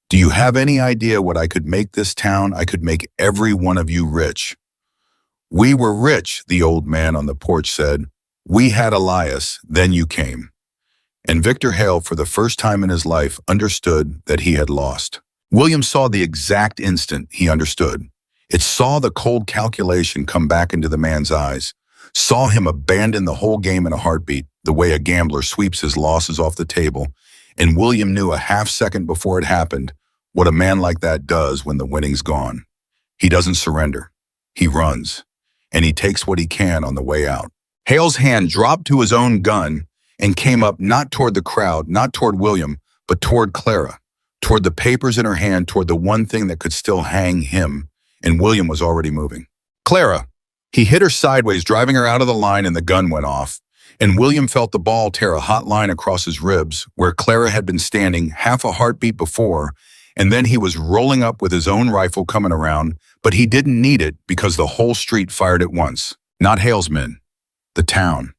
Do you have any idea what I could make this town? I could make every one of you rich. We were rich, the old man on the porch said. We had Elias, then you came. And Victor Hale, for the first time in his life, understood that he had lost. William saw the exact instant he understood. It saw the cold calculation come back into the man's eyes, saw him abandon the whole game in a heartbeat, the way a gambler sweeps his losses off the table, and William knew a half second before it happened what a man like that does when the winning's gone. He doesn't surrender. He runs, and he takes what he can on the way out. Hale's hand dropped to his own gun and came up not toward the crowd, not toward William, but toward Clara, toward the papers in her hand, toward the one thing that could still hang him, and William was already moving. Clara! He hit her sideways, driving her out of the line, and the gun went off, and William felt the ball tear a hot line across his ribs, where Clara had been standing half a heartbeat before, and then he was rolling up with his own rifle coming around, but he didn't need it because the whole street fired at once. Not Hale's men. The town,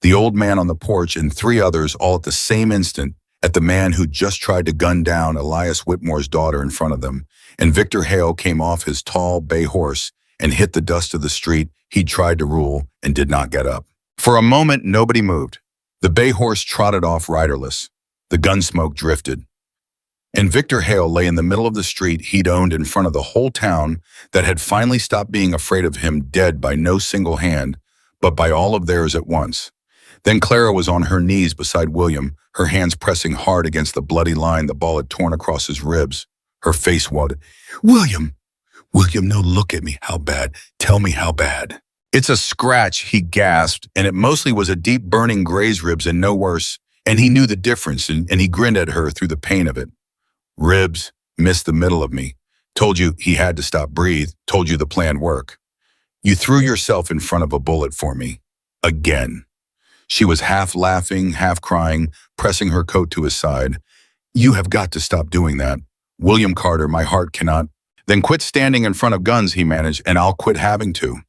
the old man on the porch, and 3 others all at the same instant at the man who just tried to gun down Elias Whitmore's daughter in front of them, and Victor Hale came off his tall bay horse and hit the dust of the street he'd tried to rule and did not get up. For a moment, nobody moved. The bay horse trotted off riderless. The gun smoke drifted. And Victor Hale lay in the middle of the street he'd owned in front of the whole town that had finally stopped being afraid of him, dead by no single hand, but by all of theirs at once. Then Clara was on her knees beside William, her hands pressing hard against the bloody line the ball had torn across his ribs. Her face watered. William! William, no, look at me. How bad? Tell me how bad. It's a scratch, he gasped, and it mostly was a deep burning graze ribs and no worse, and he knew the difference, and he grinned at her through the pain of it. Ribs, missed the middle of me. Told you he had to stop breathe, told you the plan worked. You threw yourself in front of a bullet for me. Again. She was half laughing, half crying, pressing her coat to his side. You have got to stop doing that. William Carter, my heart cannot. Then quit standing in front of guns, he managed, and I'll quit having to.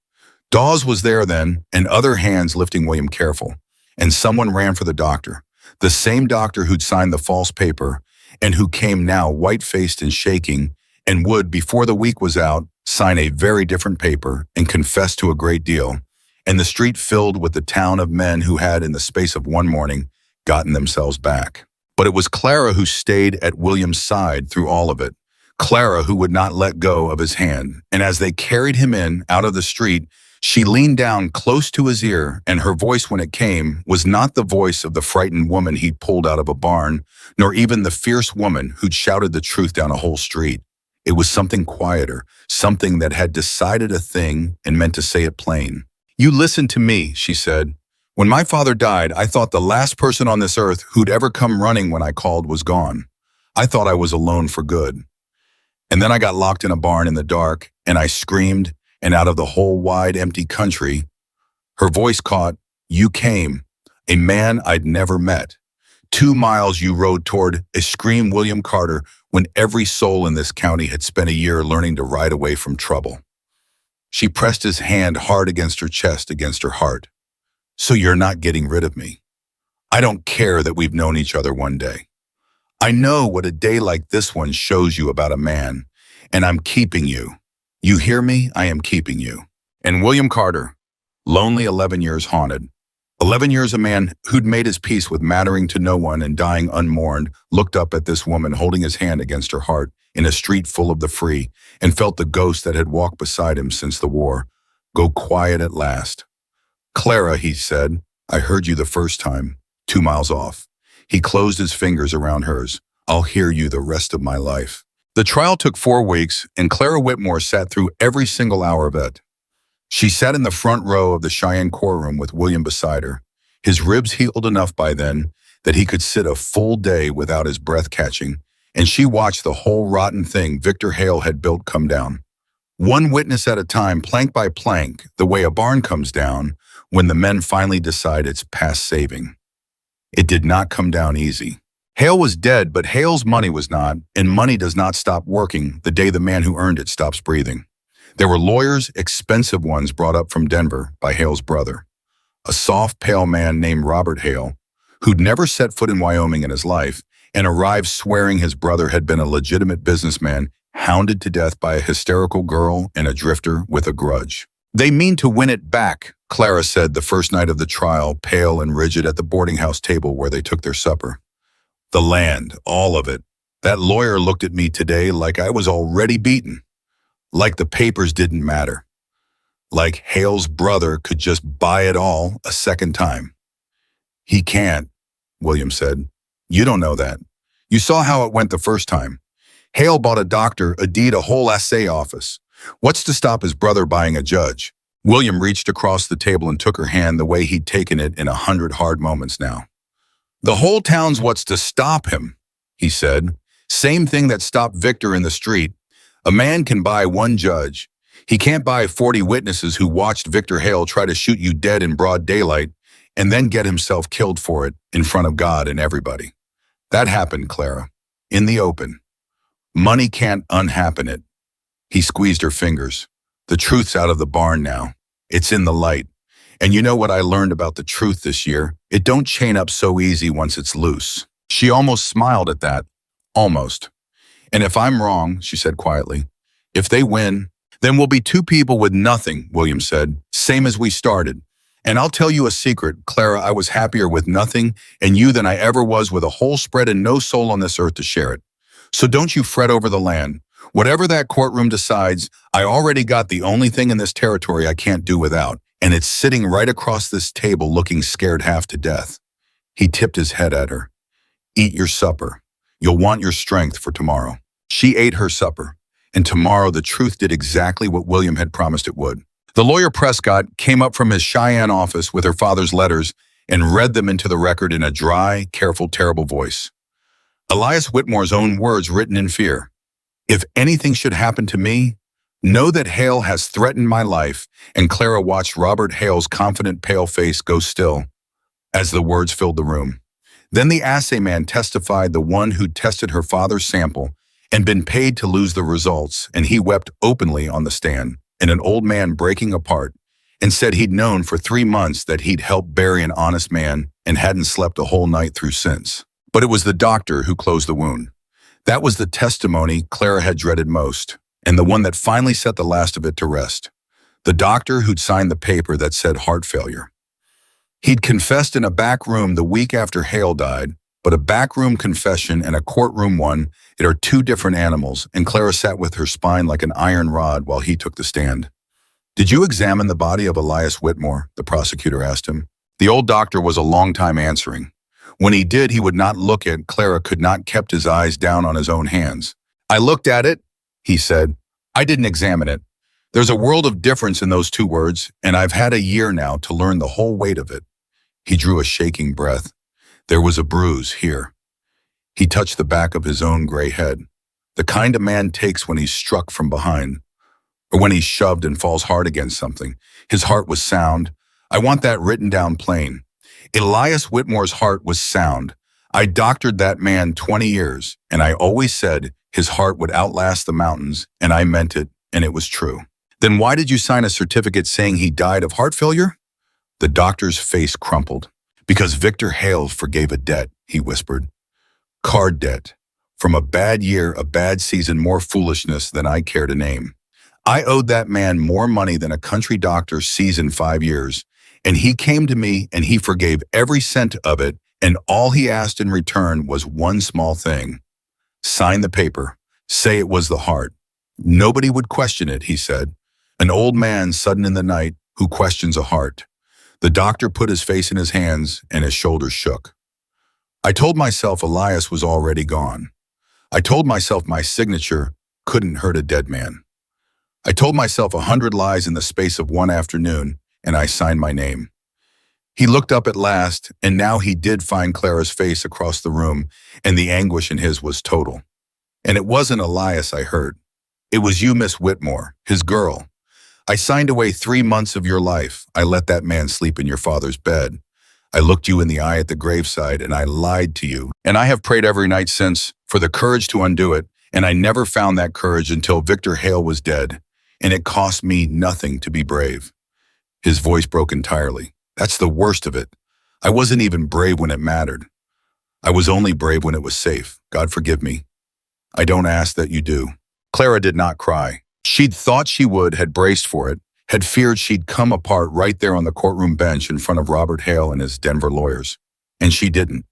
Dawes was there then, and other hands lifting William careful. And someone ran for the doctor. The same doctor who'd signed the false paper, and who came now white-faced and shaking, and would, before the week was out, sign a very different paper and confess to a great deal, and the street filled with the town of men who had, in the space of one morning, gotten themselves back. But it was Clara who stayed at William's side through all of it, Clara who would not let go of his hand, and as they carried him in, out of the street, she leaned down close to his ear, and her voice when it came was not the voice of the frightened woman he'd pulled out of a barn, nor even the fierce woman who'd shouted the truth down a whole street. It was something quieter, something that had decided a thing and meant to say it plain. You listen to me, she said. When my father died, I thought the last person on this earth who'd ever come running when I called was gone. I thought I was alone for good. And then I got locked in a barn in the dark, and I screamed, and out of the whole wide, empty country, her voice caught, you came, a man I'd never met. 2 miles you rode toward, a scream William Carter, when every soul in this county had spent a year learning to ride away from trouble. She pressed his hand hard against her chest, against her heart. So you're not getting rid of me. I don't care that we've known each other one day. I know what a day like this one shows you about a man, and I'm keeping you. You hear me? I am keeping you. And William Carter, lonely 11 years haunted. 11 years a man who'd made his peace with mattering to no one and dying unmourned, looked up at this woman holding his hand against her heart in a street full of the free and felt the ghost that had walked beside him since the war go quiet at last. Clara, he said, I heard you the first time, 2 miles off. He closed his fingers around hers. I'll hear you the rest of my life. The trial took 4 weeks, and Clara Whitmore sat through every single hour of it. She sat in the front row of the Cheyenne courtroom with William beside her. His ribs healed enough by then that he could sit a full day without his breath catching, and she watched the whole rotten thing Victor Hale had built come down. One witness at a time, plank by plank, the way a barn comes down when the men finally decide it's past saving. It did not come down easy. Hale was dead, but Hale's money was not, and money does not stop working the day the man who earned it stops breathing. There were lawyers, expensive ones brought up from Denver by Hale's brother, a soft, pale man named Robert Hale, who'd never set foot in Wyoming in his life, and arrived swearing his brother had been a legitimate businessman, hounded to death by a hysterical girl and a drifter with a grudge. They mean to win it back, Clara said the first night of the trial, pale and rigid at the boarding house table where they took their supper. The land, all of it. That lawyer looked at me today like I was already beaten. Like the papers didn't matter. Like Hale's brother could just buy it all a second time. He can't, William said. You don't know that. You saw how it went the first time. Hale bought a doctor, a deed, a whole assay office. What's to stop his brother buying a judge? William reached across the table and took her hand the way he'd taken it in 100 hard moments now. The whole town's what's to stop him, he said. Same thing that stopped Victor in the street. A man can buy one judge. He can't buy 40 witnesses who watched Victor Hale try to shoot you dead in broad daylight and then get himself killed for it in front of God and everybody. That happened, Clara, in the open. Money can't unhappen it. He squeezed her fingers. The truth's out of the barn now. It's in the light. And you know what I learned about the truth this year? It don't chain up so easy once it's loose. She almost smiled at that. Almost. And if I'm wrong, she said quietly, if they win, then we'll be 2 people with nothing, William said, same as we started. And I'll tell you a secret, Clara, I was happier with nothing and you than I ever was with a whole spread and no soul on this earth to share it. So don't you fret over the land. Whatever that courtroom decides, I already got the only thing in this territory I can't do without, and it's sitting right across this table looking scared half to death. He tipped his head at her. Eat your supper. You'll want your strength for tomorrow. She ate her supper, and tomorrow the truth did exactly what William had promised it would. The lawyer Prescott came up from his Cheyenne office with her father's letters and read them into the record in a dry, careful, terrible voice. Elias Whitmore's own words written in fear. If anything should happen to me, know that Hale has threatened my life, and Clara watched Robert Hale's confident, pale face go still as the words filled the room. Then the assay man testified, the one who'd tested her father's sample and been paid to lose the results, and he wept openly on the stand, and an old man breaking apart, and said he'd known for 3 months that he'd helped bury an honest man and hadn't slept a whole night through since. But it was the doctor who closed the wound. That was the testimony Clara had dreaded most, and the one that finally set the last of it to rest. The doctor who'd signed the paper that said heart failure. He'd confessed in a back room the week after Hale died, but a backroom confession and a courtroom one, it are 2 different animals, and Clara sat with her spine like an iron rod while he took the stand. Did you examine the body of Elias Whitmore? The prosecutor asked him. The old doctor was a long time answering. When he did, he would not look at Clara, could not kept his eyes down on his own hands. I looked at it, he said. I didn't examine it. There's a world of difference in those 2 words, and I've had a year now to learn the whole weight of it. He drew a shaking breath. There was a bruise here. He touched the back of his own gray head, the kind a man takes when he's struck from behind, or when he's shoved and falls hard against something. His heart was sound. I want that written down plain. Elias Whitmore's heart was sound. I doctored that man 20 years, and I always said his heart would outlast the mountains, and I meant it, and it was true. Then why did you sign a certificate saying he died of heart failure? The doctor's face crumpled. Because Victor Hale forgave a debt, he whispered. Card debt. From a bad year, a bad season, more foolishness than I care to name. I owed that man more money than a country doctor sees in 5 years, and he came to me and he forgave every cent of it, and all he asked in return was one small thing. Sign the paper. Say it was the heart. Nobody would question it, he said. An old man sudden in the night who questions a heart. The doctor put his face in his hands and his shoulders shook. I told myself Elias was already gone. I told myself my signature couldn't hurt a dead man. I told myself 100 lies in the space of one afternoon, and I signed my name. He looked up at last, and now he did find Clara's face across the room, and the anguish in his was total. And it wasn't Elias I heard. It was you, Miss Whitmore, his girl. I signed away 3 months of your life. I let that man sleep in your father's bed. I looked you in the eye at the graveside, and I lied to you. And I have prayed every night since for the courage to undo it, and I never found that courage until Victor Hale was dead, and it cost me nothing to be brave. His voice broke entirely. That's the worst of it. I wasn't even brave when it mattered. I was only brave when it was safe. God forgive me. I don't ask that you do. Clara did not cry. She'd thought she would, had braced for it, had feared she'd come apart right there on the courtroom bench in front of Robert Hale and his Denver lawyers. And she didn't.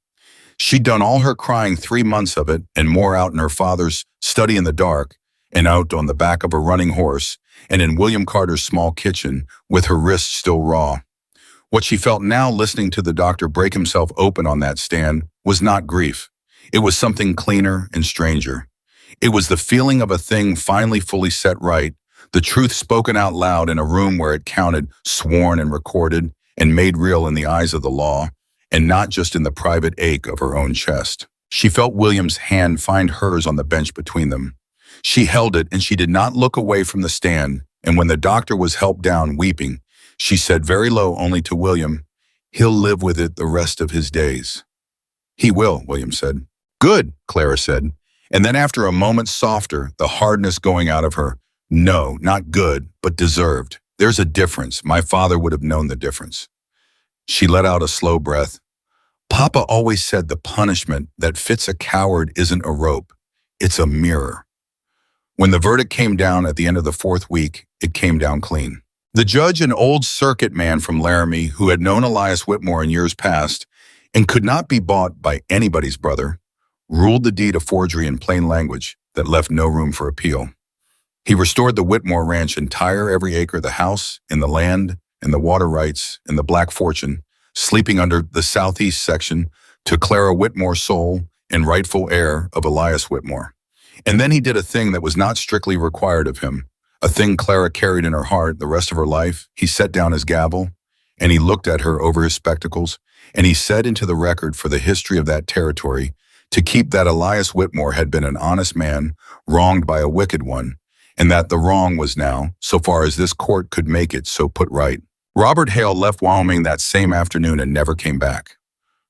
She'd done all her crying 3 months of it and more out in her father's study in the dark and out on the back of a running horse and in William Carter's small kitchen with her wrists still raw. What she felt now listening to the doctor break himself open on that stand was not grief. It was something cleaner and stranger. It was the feeling of a thing finally fully set right, the truth spoken out loud in a room where it counted, sworn and recorded, and made real in the eyes of the law, and not just in the private ache of her own chest. She felt William's hand find hers on the bench between them. She held it, and she did not look away from the stand, and when the doctor was helped down, weeping, she said very low only to William, "He'll live with it the rest of his days." "He will," William said. "Good," Clara said. And then after a moment softer, the hardness going out of her, "No, not good, but deserved. There's a difference. My father would have known the difference." She let out a slow breath. "Papa always said the punishment that fits a coward isn't a rope. It's a mirror." When the verdict came down at the end of the 4th week, it came down clean. The judge, an old circuit man from Laramie who had known Elias Whitmore in years past and could not be bought by anybody's brother, ruled the deed a forgery in plain language that left no room for appeal. He restored the Whitmore ranch entire, every acre, the house, and the land, and the water rights, and the black fortune, sleeping under the southeast section, to Clara Whitmore, sole and rightful heir of Elias Whitmore. And then he did a thing that was not strictly required of him, a thing Clara carried in her heart the rest of her life. He set down his gavel, and he looked at her over his spectacles, and he said into the record for the history of that territory to keep that Elias Whitmore had been an honest man, wronged by a wicked one, and that the wrong was now, so far as this court could make it, so put right. Robert Hale left Wyoming that same afternoon and never came back.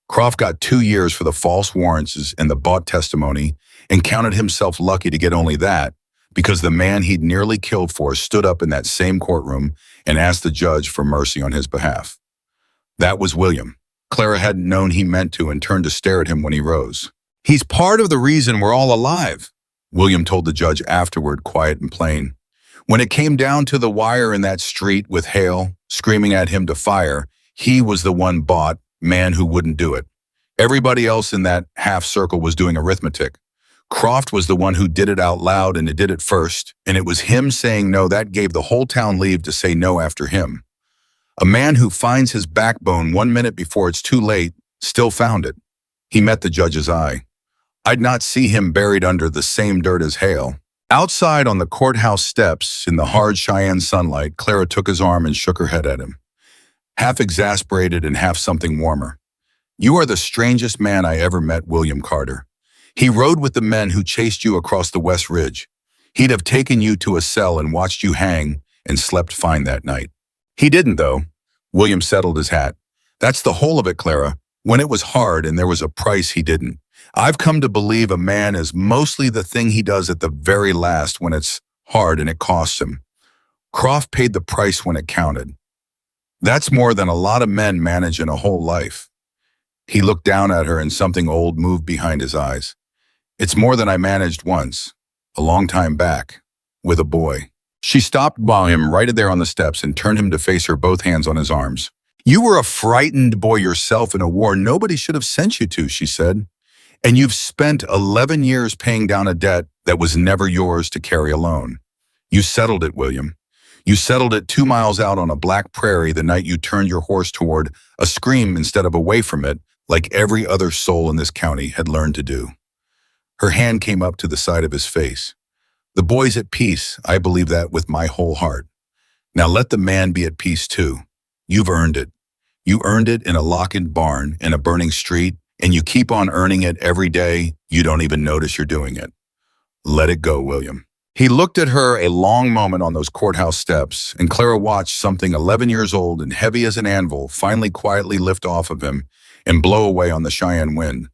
Croft got 2 years for the false warrants and the bought testimony and counted himself lucky to get only that because the man he'd nearly killed for stood up in that same courtroom and asked the judge for mercy on his behalf. That was William. Clara hadn't known he meant to and turned to stare at him when he rose. "He's part of the reason we're all alive," William told the judge afterward, quiet and plain. When it came down to the wire in that street with Hale screaming at him to fire, he was the one bought man who wouldn't do it. Everybody else in that half circle was doing arithmetic. Croft was the one who did it out loud, and it did it first, and it was him saying no that gave the whole town leave to say no after him. A man who finds his backbone 1 minute before it's too late still found it. He met the judge's eye. I'd not see him buried under the same dirt as Hale. Outside on the courthouse steps, in the hard Cheyenne sunlight, Clara took his arm and shook her head at him, half exasperated and half something warmer. "You are the strangest man I ever met, William Carter. He rode with the men who chased you across the West Ridge. He'd have taken you to a cell and watched you hang and slept fine that night. He didn't, though." William settled his hat. "That's the whole of it, Clara. When it was hard and there was a price, he didn't. I've come to believe a man is mostly the thing he does at the very last when it's hard and it costs him. Croft paid the price when it counted. That's more than a lot of men manage in a whole life. He looked down at her and something old moved behind his eyes. It's more than I managed once, a long time back, with a boy. She stopped by him right there on the steps and turned him to face her, both hands on his arms. You were a frightened boy yourself in a war nobody should have sent you to, she said. And you've spent 11 years paying down a debt that was never yours to carry alone. You settled it, William. You settled it 2 miles out on a black prairie the night you turned your horse toward a scream instead of away from it, like every other soul in this county had learned to do. Her hand came up to the side of his face. The boy's at peace. I believe that with my whole heart. Now let the man be at peace too. You've earned it. You earned it in a locked barn, in a burning street, and you keep on earning it every day. You don't even notice you're doing it. Let it go, William. He looked at her a long moment on those courthouse steps, and Clara watched something 11 years old and heavy as an anvil finally quietly lift off of him and blow away on the Cheyenne wind.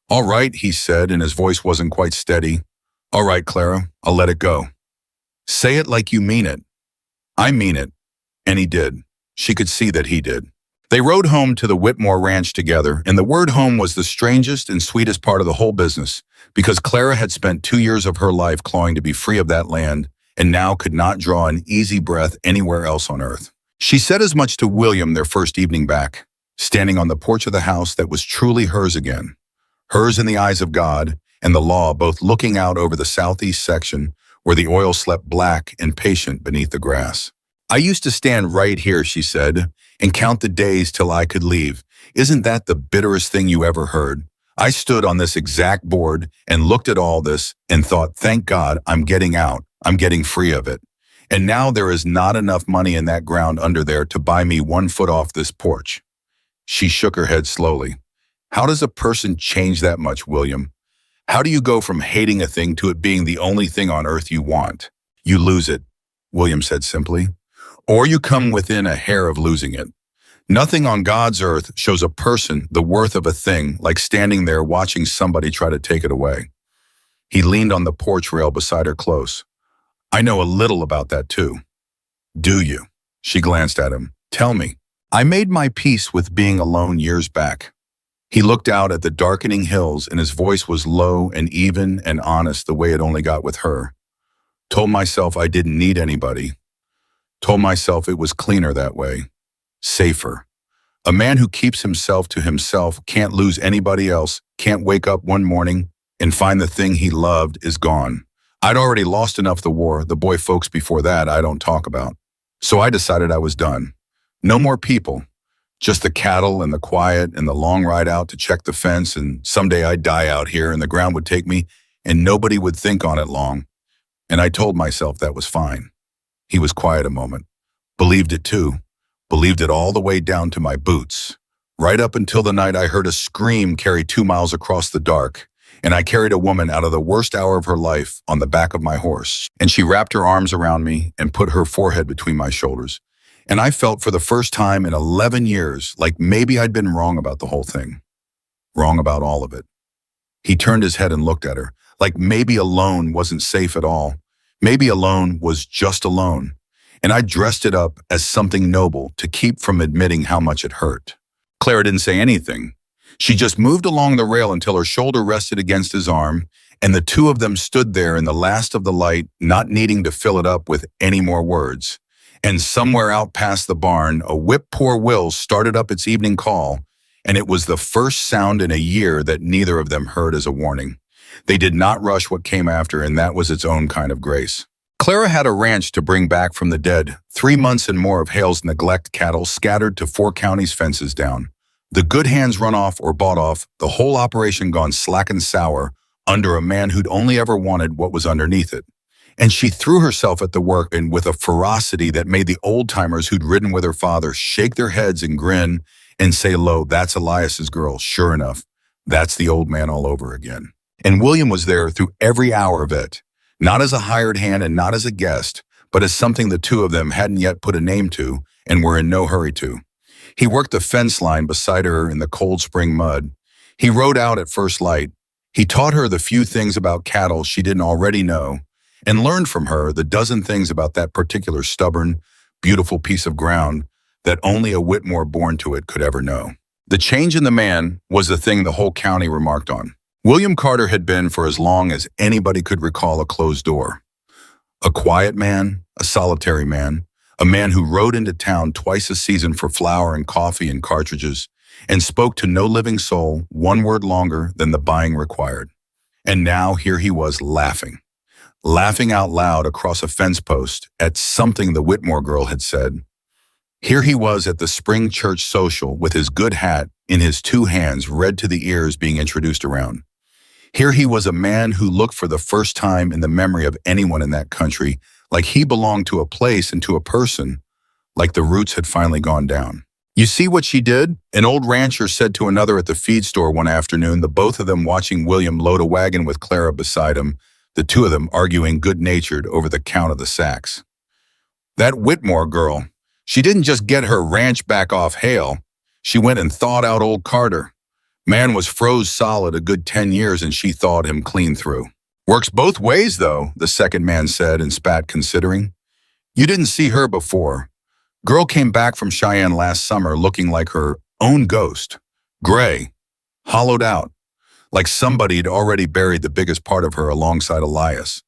All right, he said, and his voice wasn't quite steady. All right, Clara, I'll let it go. Say it like you mean it. I mean it. And he did. She could see that he did. They rode home to the Whitmore Ranch together, and the word home was the strangest and sweetest part of the whole business, because Clara had spent 2 years of her life clawing to be free of that land, and now could not draw an easy breath anywhere else on earth. She said as much to William their first evening back, standing on the porch of the house that was truly hers again. Hers in the eyes of God and the law, both looking out over the southeast section where the oil slept black and patient beneath the grass. I used to stand right here, she said, and count the days till I could leave. Isn't that the bitterest thing you ever heard? I stood on this exact board and looked at all this and thought, thank God, I'm getting out. I'm getting free of it. And now there is not enough money in that ground under there to buy me 1 foot off this porch. She shook her head slowly. How does a person change that much, William? How do you go from hating a thing to it being the only thing on earth you want? You lose it, William said simply. Or you come within a hair of losing it. Nothing on God's earth shows a person the worth of a thing like standing there watching somebody try to take it away. He leaned on the porch rail beside her close. I know a little about that too. Do you? She glanced at him. Tell me. I made my peace with being alone years back. He looked out at the darkening hills and his voice was low and even and honest the way it only got with her. Told myself I didn't need anybody. Told myself it was cleaner that way. Safer. A man who keeps himself to himself can't lose anybody else, can't wake up one morning and find the thing he loved is gone. I'd already lost enough the war, the boy folks before that I don't talk about. So I decided I was done. No more people. Just the cattle and the quiet and the long ride out to check the fence, and someday I'd die out here and the ground would take me and nobody would think on it long. And I told myself that was fine. He was quiet a moment. Believed it too. Believed it all the way down to my boots. Right up until the night I heard a scream carry 2 miles across the dark, and I carried a woman out of the worst hour of her life on the back of my horse, and she wrapped her arms around me and put her forehead between my shoulders. And I felt for the first time in 11 years like maybe I'd been wrong about the whole thing. Wrong about all of it. He turned his head and looked at her, like maybe alone wasn't safe at all. Maybe alone was just alone. And I dressed it up as something noble to keep from admitting how much it hurt. Clara didn't say anything. She just moved along the rail until her shoulder rested against his arm, and the two of them stood there in the last of the light, not needing to fill it up with any more words. And somewhere out past the barn, a whip-poor will started up its evening call, and it was the first sound in a year that neither of them heard as a warning. They did not rush what came after, and that was its own kind of grace. Clara had a ranch to bring back from the dead, 3 months and more of Hale's neglect cattle scattered to 4 counties fences down. The good hands run off or bought off, the whole operation gone slack and sour under a man who'd only ever wanted what was underneath it. And she threw herself at the work and with a ferocity that made the old-timers who'd ridden with her father shake their heads and grin and say low, that's Elias's girl, sure enough. That's the old man all over again. And William was there through every hour of it. Not as a hired hand and not as a guest, but as something the two of them hadn't yet put a name to and were in no hurry to. He worked the fence line beside her in the cold spring mud. He rode out at first light. He taught her the few things about cattle she didn't already know, and learned from her the dozen things about that particular stubborn, beautiful piece of ground that only a Whitmore born to it could ever know. The change in the man was the thing the whole county remarked on. William Carter had been, for as long as anybody could recall, a closed door. A quiet man, a solitary man, a man who rode into town twice a season for flour and coffee and cartridges, and spoke to no living soul one word longer than the buying required. And now here he was laughing out loud across a fence post at something the Whitmore girl had said. Here he was at the spring church social with his good hat in his two hands, red to the ears, being introduced around. Here he was, a man who looked for the first time in the memory of anyone in that country like he belonged to a place and to a person, like the roots had finally gone down. "You see what she did?" an old rancher said to another at the feed store one afternoon, the both of them watching William load a wagon with Clara beside him, the two of them arguing good-natured over the count of the sacks. "That Whitmore girl, she didn't just get her ranch back off Hale. She went and thawed out old Carter. Man was froze solid a good 10 years and she thawed him clean through." "Works both ways, though," the second man said and spat, considering. "You didn't see her before. Girl came back from Cheyenne last summer looking like her own ghost. Gray, hollowed out, like somebody'd already buried the biggest part of her alongside Elias."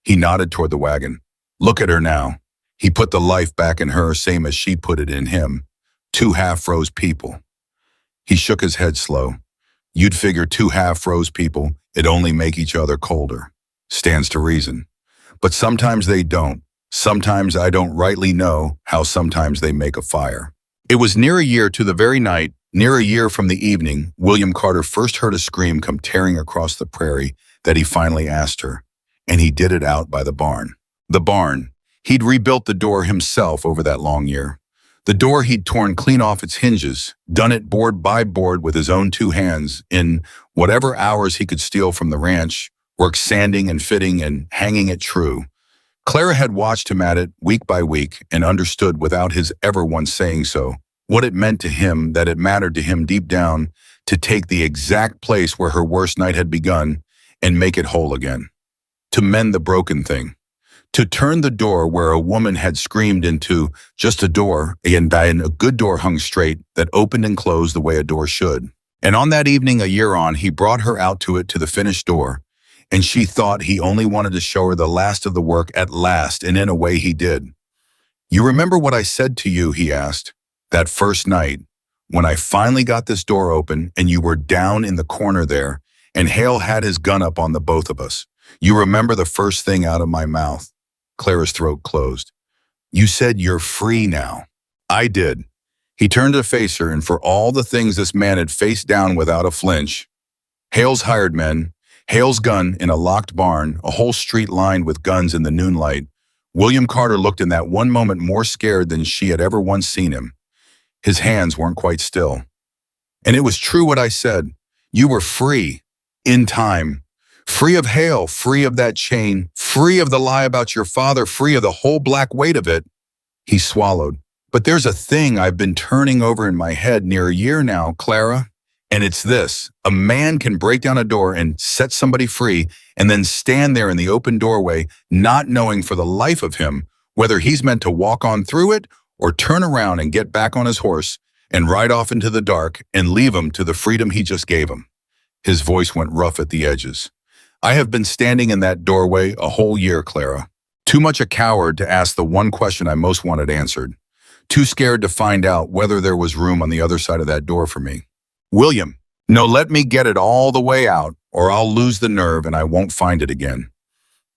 He nodded toward the wagon. "Look at her now." He put the life back in her, same as she put it in him. Two half-froze people. He shook his head slow. "You'd figure two half-froze people, it'd only make each other colder. Stands to reason. But sometimes they don't. Sometimes I don't rightly know how sometimes they make a fire." It was near a year to the very night, near a year from the evening, William Carter first heard a scream come tearing across the prairie, that he finally asked her. And he did it out by the barn. The barn. He'd rebuilt the door himself over that long year. The door he'd torn clean off its hinges, done it board by board with his own two hands, in whatever hours he could steal from the ranch, work sanding and fitting and hanging it true. Clara had watched him at it week by week and understood, without his ever once saying so, what it meant to him, that it mattered to him deep down to take the exact place where her worst night had begun and make it whole again. To mend the broken thing. To turn the door where a woman had screamed into just a door, and a good door hung straight, that opened and closed the way a door should. And on that evening a year on, he brought her out to it, to the finished door, and she thought he only wanted to show her the last of the work at last, and in a way he did. "You remember what I said to you," he asked, "that first night, when I finally got this door open and you were down in the corner there, and Hale had his gun up on the both of us. You remember the first thing out of my mouth?" Clara's throat closed. "You said you're free now." "I did." He turned to face her, and for all the things this man had faced down without a flinch, Hale's hired men, Hale's gun in a locked barn, a whole street lined with guns in the noonlight, William Carter looked in that one moment more scared than she had ever once seen him. His hands weren't quite still. "And it was true what I said. You were free. In time. Free of Hale, free of that chain, free of the lie about your father, free of the whole black weight of it." He swallowed. "But there's a thing I've been turning over in my head near a year now, Clara. And it's this: a man can break down a door and set somebody free and then stand there in the open doorway, not knowing for the life of him whether he's meant to walk on through it or turn around and get back on his horse and ride off into the dark and leave him to the freedom he just gave him." His voice went rough at the edges. "I have been standing in that doorway a whole year, Clara. Too much a coward to ask the one question I most wanted answered. Too scared to find out whether there was room on the other side of that door for me. William, no, let me get it all the way out, or I'll lose the nerve and I won't find it again."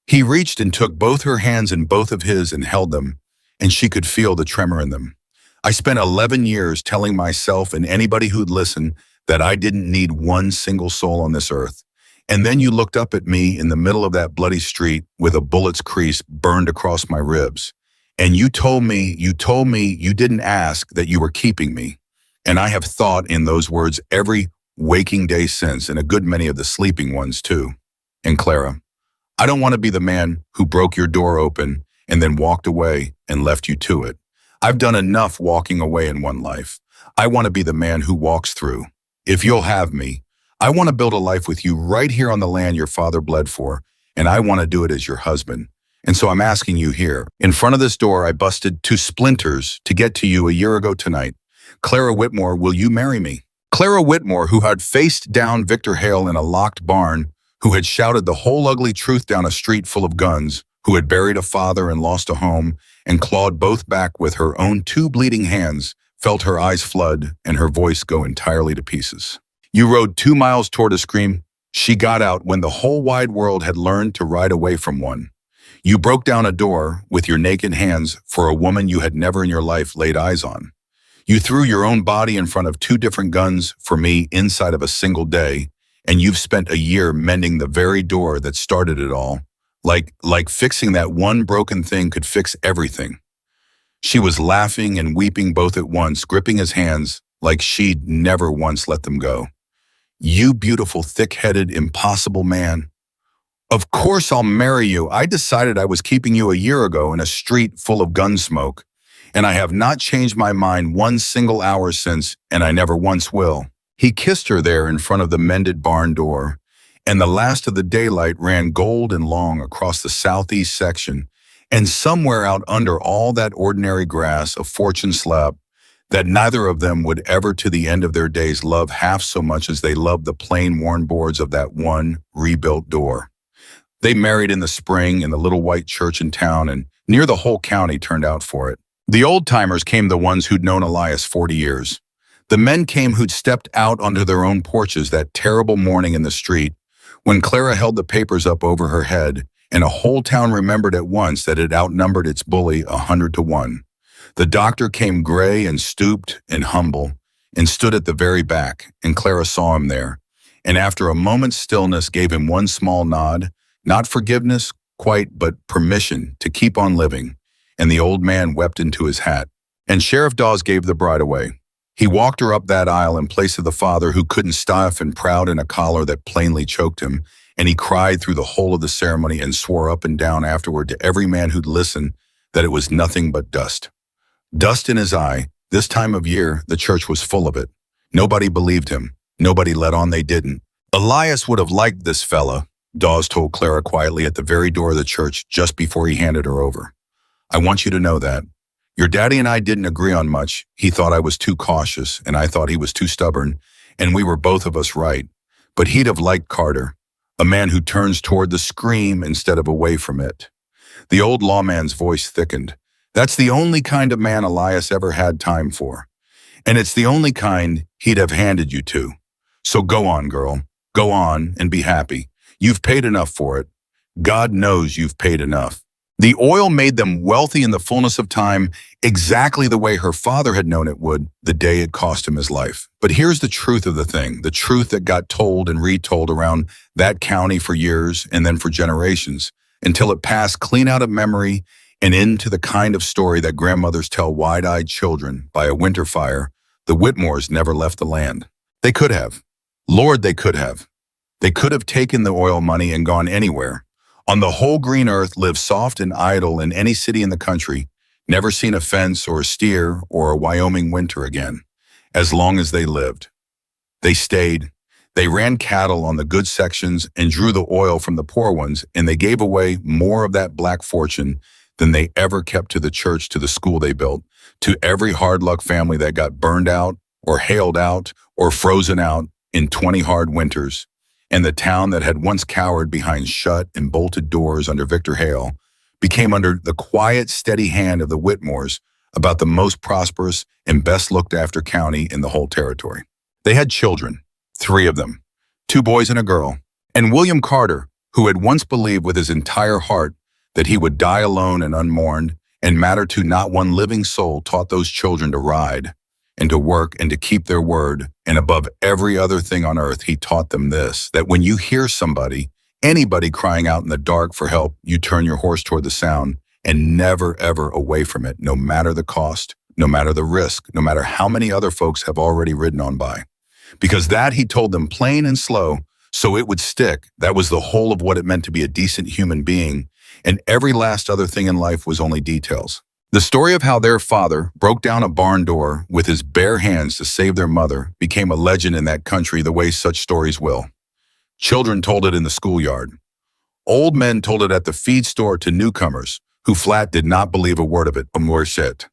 He reached and took both her hands in both of his and held them, and she could feel the tremor in them. "I spent 11 years telling myself and anybody who'd listen that I didn't need one single soul on this earth. And then you looked up at me in the middle of that bloody street with a bullet's crease burned across my ribs. And you told me you didn't ask, that you were keeping me. And I have thought in those words every waking day since, and a good many of the sleeping ones too. And Clara, I don't want to be the man who broke your door open and then walked away and left you to it. I've done enough walking away in one life. I want to be the man who walks through. If you'll have me, I want to build a life with you right here on the land your father bled for, and I want to do it as your husband. And so I'm asking you here. In front of this door, I busted to splinters to get to you a year ago tonight. Clara Whitmore, will you marry me? Clara Whitmore, who had faced down Victor Hale in a locked barn, who had shouted the whole ugly truth down a street full of guns, who had buried a father and lost a home, and clawed both back with her own two bleeding hands, felt her eyes flood and her voice go entirely to pieces. You rode 2 miles toward a scream. She got out when the whole wide world had learned to ride away from one. You broke down a door with your naked hands for a woman you had never in your life laid eyes on. You threw your own body in front of 2 different guns for me inside of a single day, and you've spent a year mending the very door that started it all. Like fixing that one broken thing could fix everything. She was laughing and weeping both at once, gripping his hands like she'd never once let them go. You beautiful, thick-headed, impossible man. Of course I'll marry you. I decided I was keeping you a year ago in a street full of gun smoke, and I have not changed my mind one single hour since, and I never once will. He kissed her there in front of the mended barn door, and the last of the daylight ran gold and long across the southeast section, and somewhere out under all that ordinary grass of fortune slept, that neither of them would ever to the end of their days love half so much as they loved the plain worn boards of that one rebuilt door. They married in the spring in the little white church in town, and near the whole county turned out for it. The old-timers came, the ones who'd known Elias 40 years. The men came who'd stepped out onto their own porches that terrible morning in the street when Clara held the papers up over her head, and a whole town remembered at once that it outnumbered its bully 100 to 1. The doctor came gray and stooped and humble and stood at the very back, and Clara saw him there, and after a moment's stillness gave him one small nod, not forgiveness quite, but permission to keep on living, and the old man wept into his hat. And Sheriff Dawes gave the bride away. He walked her up that aisle in place of the father who couldn't stiff and proud in a collar that plainly choked him, and he cried through the whole of the ceremony and swore up and down afterward to every man who'd listen that it was nothing but dust. Dust in his eye. This time of year, the church was full of it. Nobody believed him. Nobody let on they didn't. Elias would have liked this fella, Dawes told Clara quietly at the very door of the church just before he handed her over. I want you to know that. Your daddy and I didn't agree on much. He thought I was too cautious, and I thought he was too stubborn, and we were both of us right. But he'd have liked Carter, a man who turns toward the scream instead of away from it. The old lawman's voice thickened. That's the only kind of man Elias ever had time for. And it's the only kind he'd have handed you to. So go on, girl. Go on and be happy. You've paid enough for it. God knows you've paid enough. The oil made them wealthy in the fullness of time, exactly the way her father had known it would the day it cost him his life. But here's the truth of the thing, the truth that got told and retold around that county for years and then for generations, until it passed clean out of memory and into the kind of story that grandmothers tell wide-eyed children by a winter fire. The Whitmores never left the land. They could have. Lord, they could have. They could have taken the oil money and gone anywhere. On the whole green earth, lived soft and idle in any city in the country, never seen a fence or a steer or a Wyoming winter again, as long as they lived. They stayed. They ran cattle on the good sections and drew the oil from the poor ones, and they gave away more of that black fortune than they ever kept to the church, to the school they built, to every hard luck family that got burned out or hailed out or frozen out in 20 hard winters. And the town that had once cowered behind shut and bolted doors under Victor Hale became under the quiet, steady hand of the Whitmores about the most prosperous and best looked after county in the whole territory. They had children, 3 of them, 2 boys and a girl. And William Carter, who had once believed with his entire heart that he would die alone and unmourned and matter to not one living soul, taught those children to ride and to work and to keep their word. And above every other thing on earth, he taught them this, that when you hear somebody, anybody crying out in the dark for help, you turn your horse toward the sound and never, ever away from it, no matter the cost, no matter the risk, no matter how many other folks have already ridden on by. Because that, he told them plain and slow, so it would stick. That was the whole of what it meant to be a decent human being, and every last other thing in life was only details. The story of how their father broke down a barn door with his bare hands to save their mother became a legend in that country the way such stories will. Children told it in the schoolyard. Old men told it at the feed store to newcomers, who flat did not believe a word of it, more shit.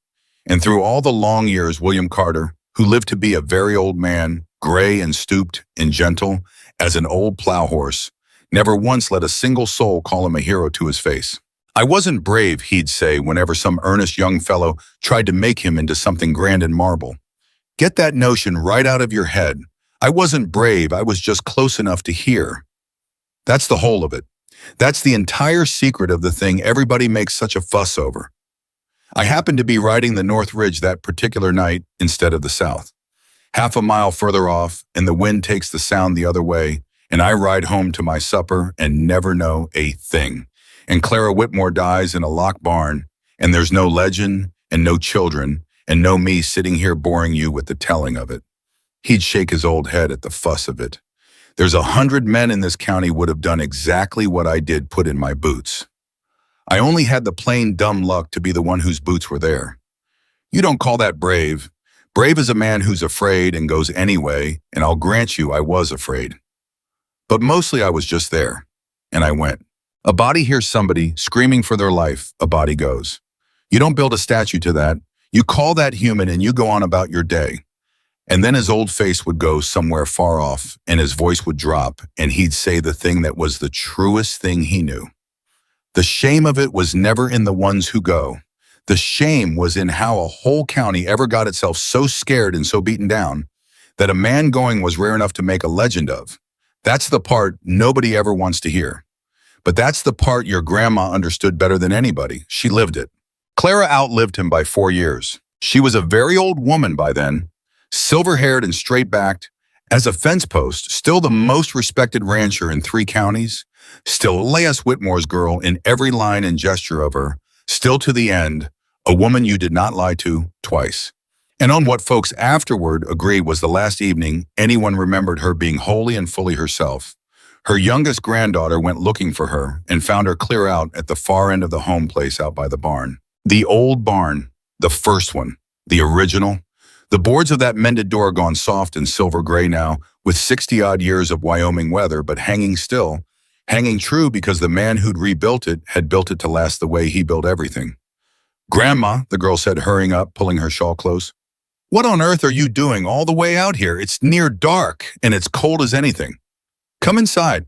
And through all the long years, William Carter, who lived to be a very old man, gray and stooped and gentle as an old plow horse, never once let a single soul call him a hero to his face. I wasn't brave, he'd say whenever some earnest young fellow tried to make him into something grand and marble. Get that notion right out of your head. I wasn't brave, I was just close enough to hear. That's the whole of it. That's the entire secret of the thing everybody makes such a fuss over. I happened to be riding the North Ridge that particular night instead of the South. Half a mile further off, and the wind takes the sound the other way, and I ride home to my supper and never know a thing. And Clara Whitmore dies in a locked barn, and there's no legend and no children and no me sitting here boring you with the telling of it. He'd shake his old head at the fuss of it. There's 100 men in this county would have done exactly what I did, put in my boots. I only had the plain dumb luck to be the one whose boots were there. You don't call that brave. Brave is a man who's afraid and goes anyway, and I'll grant you I was afraid. But mostly I was just there, and I went. A body hears somebody screaming for their life, a body goes. You don't build a statue to that. You call that human and you go on about your day. And then his old face would go somewhere far off, and his voice would drop, and he'd say the thing that was the truest thing he knew. The shame of it was never in the ones who go. The shame was in how a whole county ever got itself so scared and so beaten down that a man going was rare enough to make a legend of. That's the part nobody ever wants to hear. But that's the part your grandma understood better than anybody. She lived it. Clara outlived him by 4 years. She was a very old woman by then, silver-haired and straight-backed, as a fence post, still the most respected rancher in 3 counties, still Elias Whitmore's girl in every line and gesture of her, still to the end, a woman you did not lie to twice. And on what folks afterward agree was the last evening anyone remembered her being wholly and fully herself. Her youngest granddaughter went looking for her and found her clear out at the far end of the home place out by the barn. The old barn, the first one, the original. The boards of that mended door gone soft and silver gray now, with 60-odd years of Wyoming weather, but hanging still, hanging true because the man who'd rebuilt it had built it to last the way he built everything. "Grandma," the girl said, hurrying up, pulling her shawl close. "What on earth are you doing all the way out here? It's near dark, and it's cold as anything. Come inside."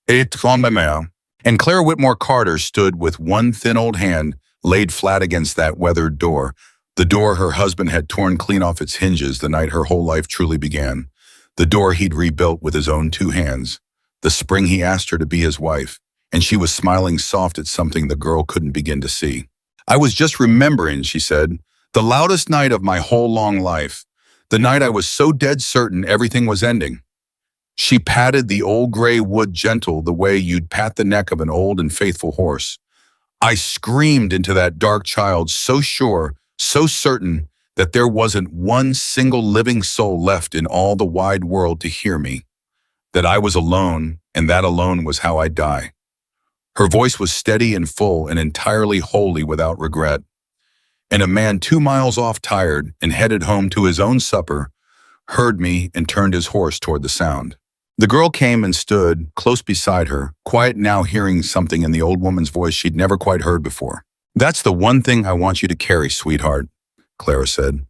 "It's on my mail." And Clara Whitmore Carter stood with one thin old hand laid flat against that weathered door, the door her husband had torn clean off its hinges the night her whole life truly began, the door he'd rebuilt with his own 2 hands, the spring he asked her to be his wife, and she was smiling soft at something the girl couldn't begin to see. "I was just remembering," she said, "the loudest night of my whole long life, the night I was so dead certain everything was ending." She patted the old gray wood gentle the way you'd pat the neck of an old and faithful horse. "I screamed into that dark child, so sure, so certain that there wasn't one single living soul left in all the wide world to hear me, that I was alone, and that alone was how I'd die." Her voice was steady and full and entirely wholly without regret. And a man 2 miles off, tired and headed home to his own supper, heard me and turned his horse toward the sound. The girl came and stood close beside her, quiet now, hearing something in the old woman's voice she'd never quite heard before. "That's the one thing I want you to carry, sweetheart," Clara said.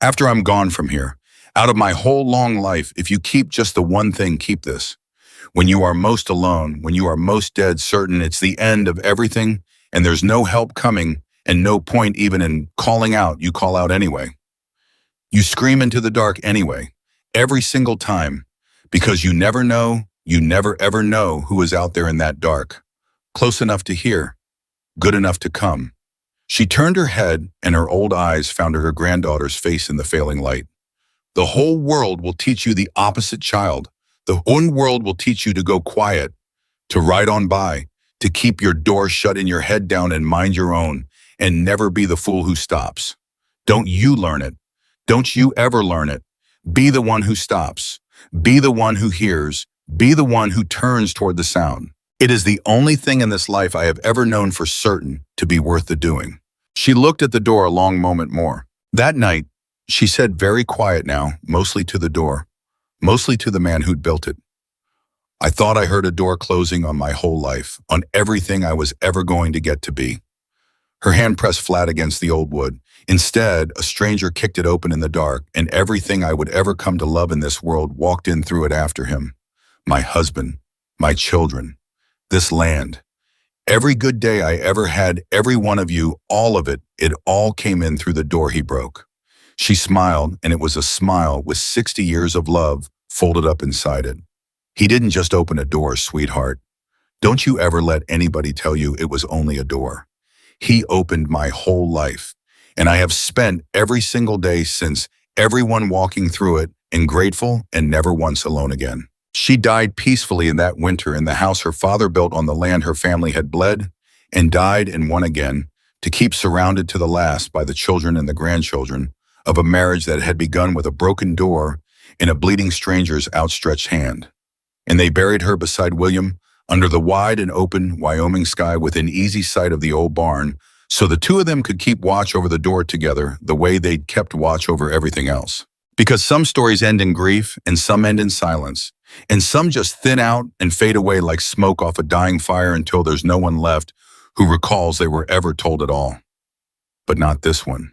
"After I'm gone from here, out of my whole long life, if you keep just the one thing, keep this. When you are most alone, when you are most dead certain it's the end of everything and there's no help coming and no point even in calling out, you call out anyway. You scream into the dark anyway, every single time, because you never know, you never ever know who is out there in that dark, close enough to hear, good enough to come." She turned her head and her old eyes found her granddaughter's face in the failing light. "The whole world will teach you the opposite, child. The whole world will teach you to go quiet, to ride on by, to keep your door shut and your head down and mind your own, and never be the fool who stops. Don't you learn it. Don't you ever learn it. Be the one who stops. Be the one who hears. Be the one who turns toward the sound. It is the only thing in this life I have ever known for certain to be worth the doing." She looked at the door a long moment more. That night, she said very quiet now, mostly to the door, mostly to the man who'd built it, I thought I heard a door closing on my whole life, on everything I was ever going to get to be. Her hand pressed flat against the old wood. Instead, a stranger kicked it open in the dark, and everything I would ever come to love in this world walked in through it after him. My husband, my children, this land. Every good day I ever had, every one of you, all of it all came in through the door he broke. She smiled, and it was a smile with 60 years of love folded up inside it. He didn't just open a door, sweetheart. Don't you ever let anybody tell you it was only a door. He opened my whole life, and I have spent every single day since, everyone walking through it, and grateful and never once alone again. She died peacefully in that winter in the house her father built on the land her family had bled, and died and won again, to keep surrounded to the last by the children and the grandchildren of a marriage that had begun with a broken door and a bleeding stranger's outstretched hand. And they buried her beside William, under the wide and open Wyoming sky within easy sight of the old barn, so the two of them could keep watch over the door together the way they'd kept watch over everything else. Because some stories end in grief, and some end in silence, and some just thin out and fade away like smoke off a dying fire until there's no one left who recalls they were ever told at all. But not this one.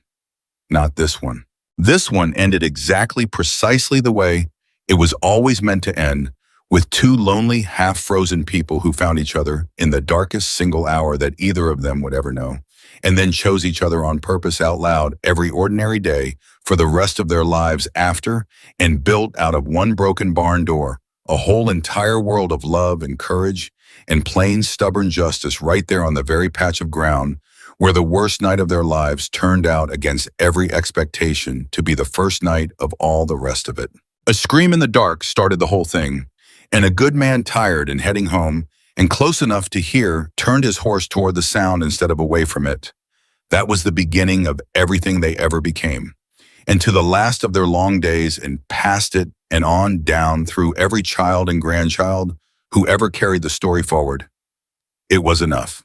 Not this one. This one ended exactly precisely the way it was always meant to end, with two lonely, half-frozen people who found each other in the darkest single hour that either of them would ever know, and then chose each other on purpose out loud every ordinary day for the rest of their lives after, and built out of one broken barn door a whole entire world of love and courage and plain, stubborn justice right there on the very patch of ground where the worst night of their lives turned out against every expectation to be the first night of all the rest of it. A scream in the dark started the whole thing, and a good man, tired and heading home, and close enough to hear, turned his horse toward the sound instead of away from it. That was the beginning of everything they ever became. And to the last of their long days, and past it and on down through every child and grandchild who ever carried the story forward, it was enough.